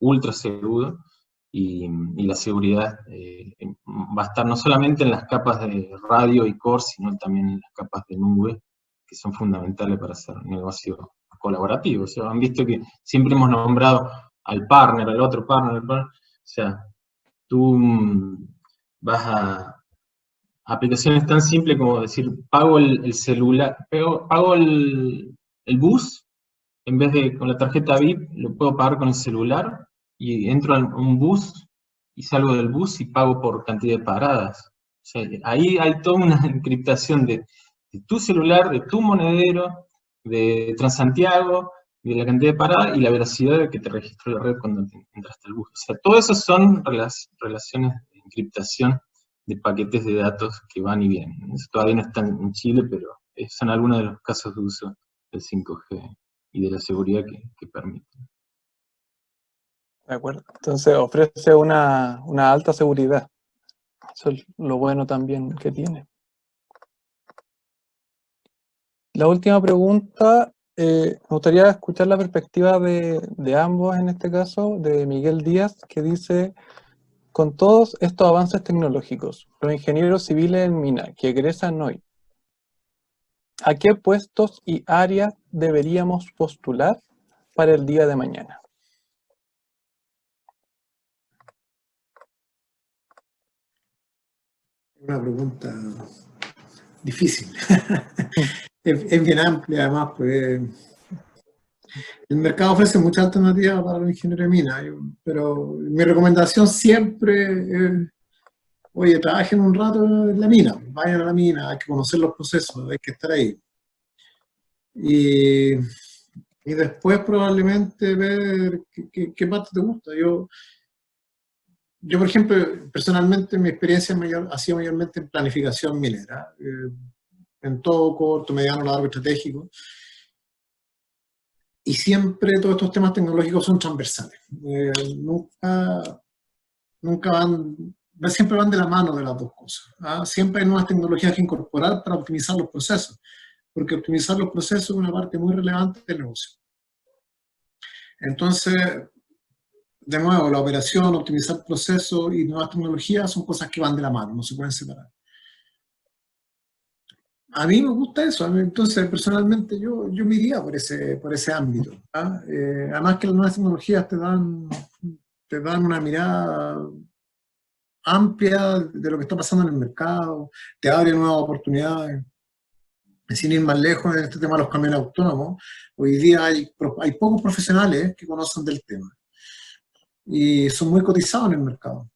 ultra seguro, y la seguridad va a estar no solamente en las capas de radio y core, sino también en las capas de nube, que son fundamentales para hacer negocio colaborativo. O sea, han visto que siempre hemos nombrado al partner, al otro partner, o sea, tú vas a aplicaciones tan simples como decir, pago el celular, pago el bus, en vez de con la tarjeta VIP, lo puedo pagar con el celular, y entro a un bus, y salgo del bus y pago por cantidad de paradas. O sea, ahí hay toda una encriptación de tu celular, de tu monedero, de Transantiago, de la cantidad de paradas y la veracidad de que te registró la red cuando entraste al bus. O sea, todo eso son relaciones de encriptación de paquetes de datos que van y vienen. Eso todavía no está en Chile, pero son algunos de los casos de uso del 5G y de la seguridad que permite. De acuerdo. Entonces ofrece una alta seguridad. Eso es lo bueno también que tiene. La última pregunta, me gustaría escuchar la perspectiva de ambos, en este caso, de Miguel Díaz, que dice: con todos estos avances tecnológicos, los ingenieros civiles en mina que egresan hoy, ¿a qué puestos y áreas deberíamos postular para el día de mañana? Una pregunta difícil. Es bien amplia, además, pues El mercado ofrece muchas alternativas para los ingenieros de mina, pero mi recomendación siempre es, oye, trabajen un rato en la mina, vayan a la mina, hay que conocer los procesos, hay que estar ahí. Y después probablemente ver qué parte te gusta. Yo, por ejemplo, personalmente mi experiencia ha sido mayormente en planificación minera, en todo corto, mediano, largo, estratégico. Y siempre todos estos temas tecnológicos son transversales. Siempre van de la mano de las dos cosas. ¿Ah? Siempre hay nuevas tecnologías que incorporar para optimizar los procesos, porque optimizar los procesos es una parte muy relevante del negocio. Entonces, de nuevo, la operación, optimizar procesos y nuevas tecnologías son cosas que van de la mano, no se pueden separar. A mí me gusta eso, entonces personalmente yo me iría por ese ámbito. ¿Ah? Además que las nuevas tecnologías te dan una mirada amplia de lo que está pasando en el mercado, te abre nuevas oportunidades. Sin ir más lejos en este tema de los camiones autónomos, hoy día hay pocos profesionales que conocen del tema y son muy cotizados en el mercado.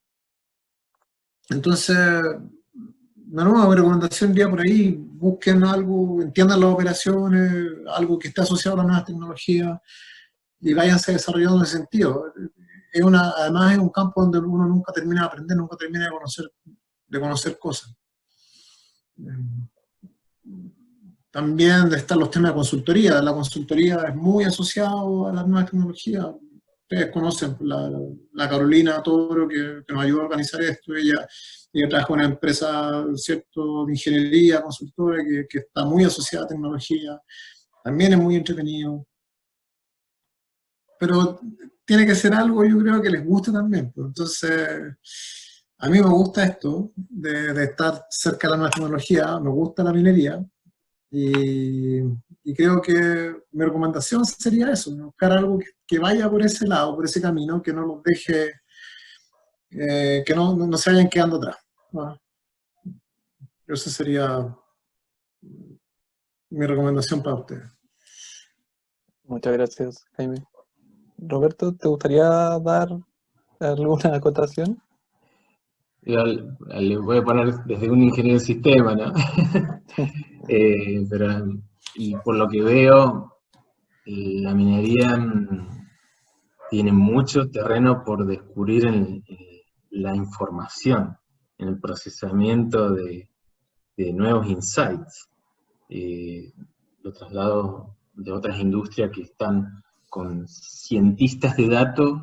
Entonces, una nueva recomendación día por ahí, busquen algo, entiendan las operaciones, algo que esté asociado a las nuevas tecnologías y váyanse desarrollando en ese sentido. Además es un campo donde uno nunca termina de aprender, nunca termina de conocer cosas. También están los temas de consultoría. La consultoría es muy asociada a las nuevas tecnologías. Ustedes conocen la Carolina Toro, que nos ayudó a organizar esto. Ella trabaja en una empresa, ¿cierto?, de ingeniería, consultora, que está muy asociada a tecnología. También es muy entretenido. Pero tiene que ser algo, yo creo, que les guste también. Entonces, a mí me gusta esto, de estar cerca de la nueva tecnología, me gusta la minería. Y creo que mi recomendación sería eso, buscar algo que vaya por ese lado, por ese camino, que no los deje, que no se vayan quedando atrás. ¿No? Esa sería mi recomendación para ustedes. Muchas gracias, Jaime. Roberto, ¿te gustaría dar alguna acotación? Yo le voy a poner desde un ingeniero de sistema, ¿no? Y por lo que veo, la minería tiene mucho terreno por descubrir en la información, en el procesamiento de nuevos insights. Lo traslado de otras industrias que están con cientistas de datos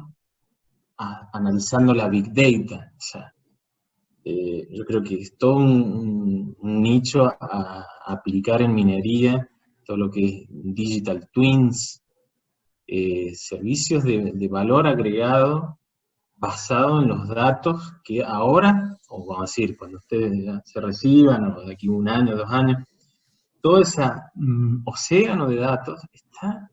analizando la Big Data. O sea, yo creo que es todo un nicho a aplicar en minería, todo lo que es Digital Twins, servicios de valor agregado basado en los datos que ahora, o vamos a decir, cuando ustedes ya se reciban, o de aquí a 1 año, 2 años, todo ese océano de datos está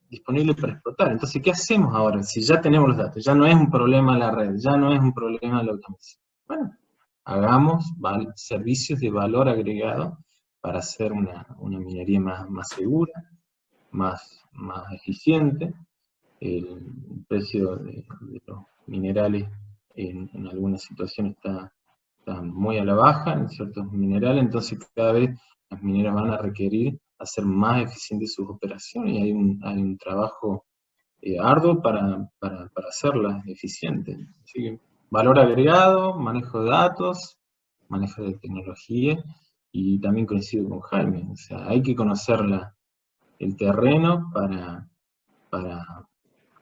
disponible para explotar. Entonces, ¿qué hacemos ahora? Si ya tenemos los datos, ya no es un problema la red, ya no es un problema la automatización. Bueno, hagamos servicios de valor agregado para hacer una minería más segura, más eficiente. El precio de los minerales en algunas situaciones está muy a la baja en ciertos minerales, entonces cada vez las mineras van a requerir hacer más eficientes sus operaciones y hay un trabajo arduo para hacerlas eficientes. Así que valor agregado, manejo de datos, manejo de tecnología, y también coincido con Jaime, o sea, hay que conocer el terreno para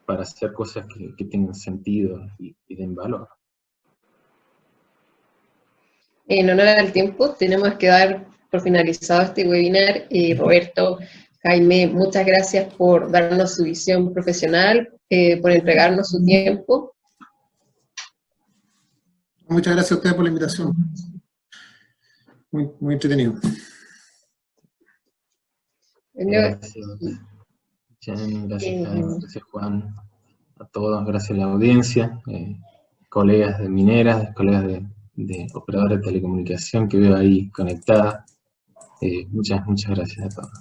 hacer cosas que tengan sentido y den valor. En honor al tiempo, tenemos que dar por finalizado este webinar. Roberto, Jaime, muchas gracias por darnos su visión profesional, por entregarnos su tiempo. Muchas gracias a ustedes por la invitación. Muy entretenido. Gracias, Jen, gracias Jaime, gracias Juan, a todos, gracias a la audiencia, colegas de mineras, colegas de operadores de telecomunicación que veo ahí conectadas. Muchas gracias a todos.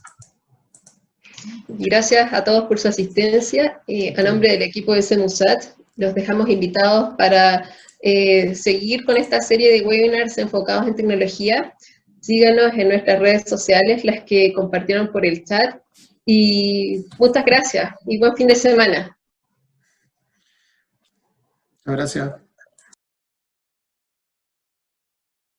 Gracias a todos por su asistencia. A nombre del equipo de CEMUSAT, los dejamos invitados para seguir con esta serie de webinars enfocados en tecnología. Síganos en nuestras redes sociales, las que compartieron por el chat. Y muchas gracias y buen fin de semana. Gracias.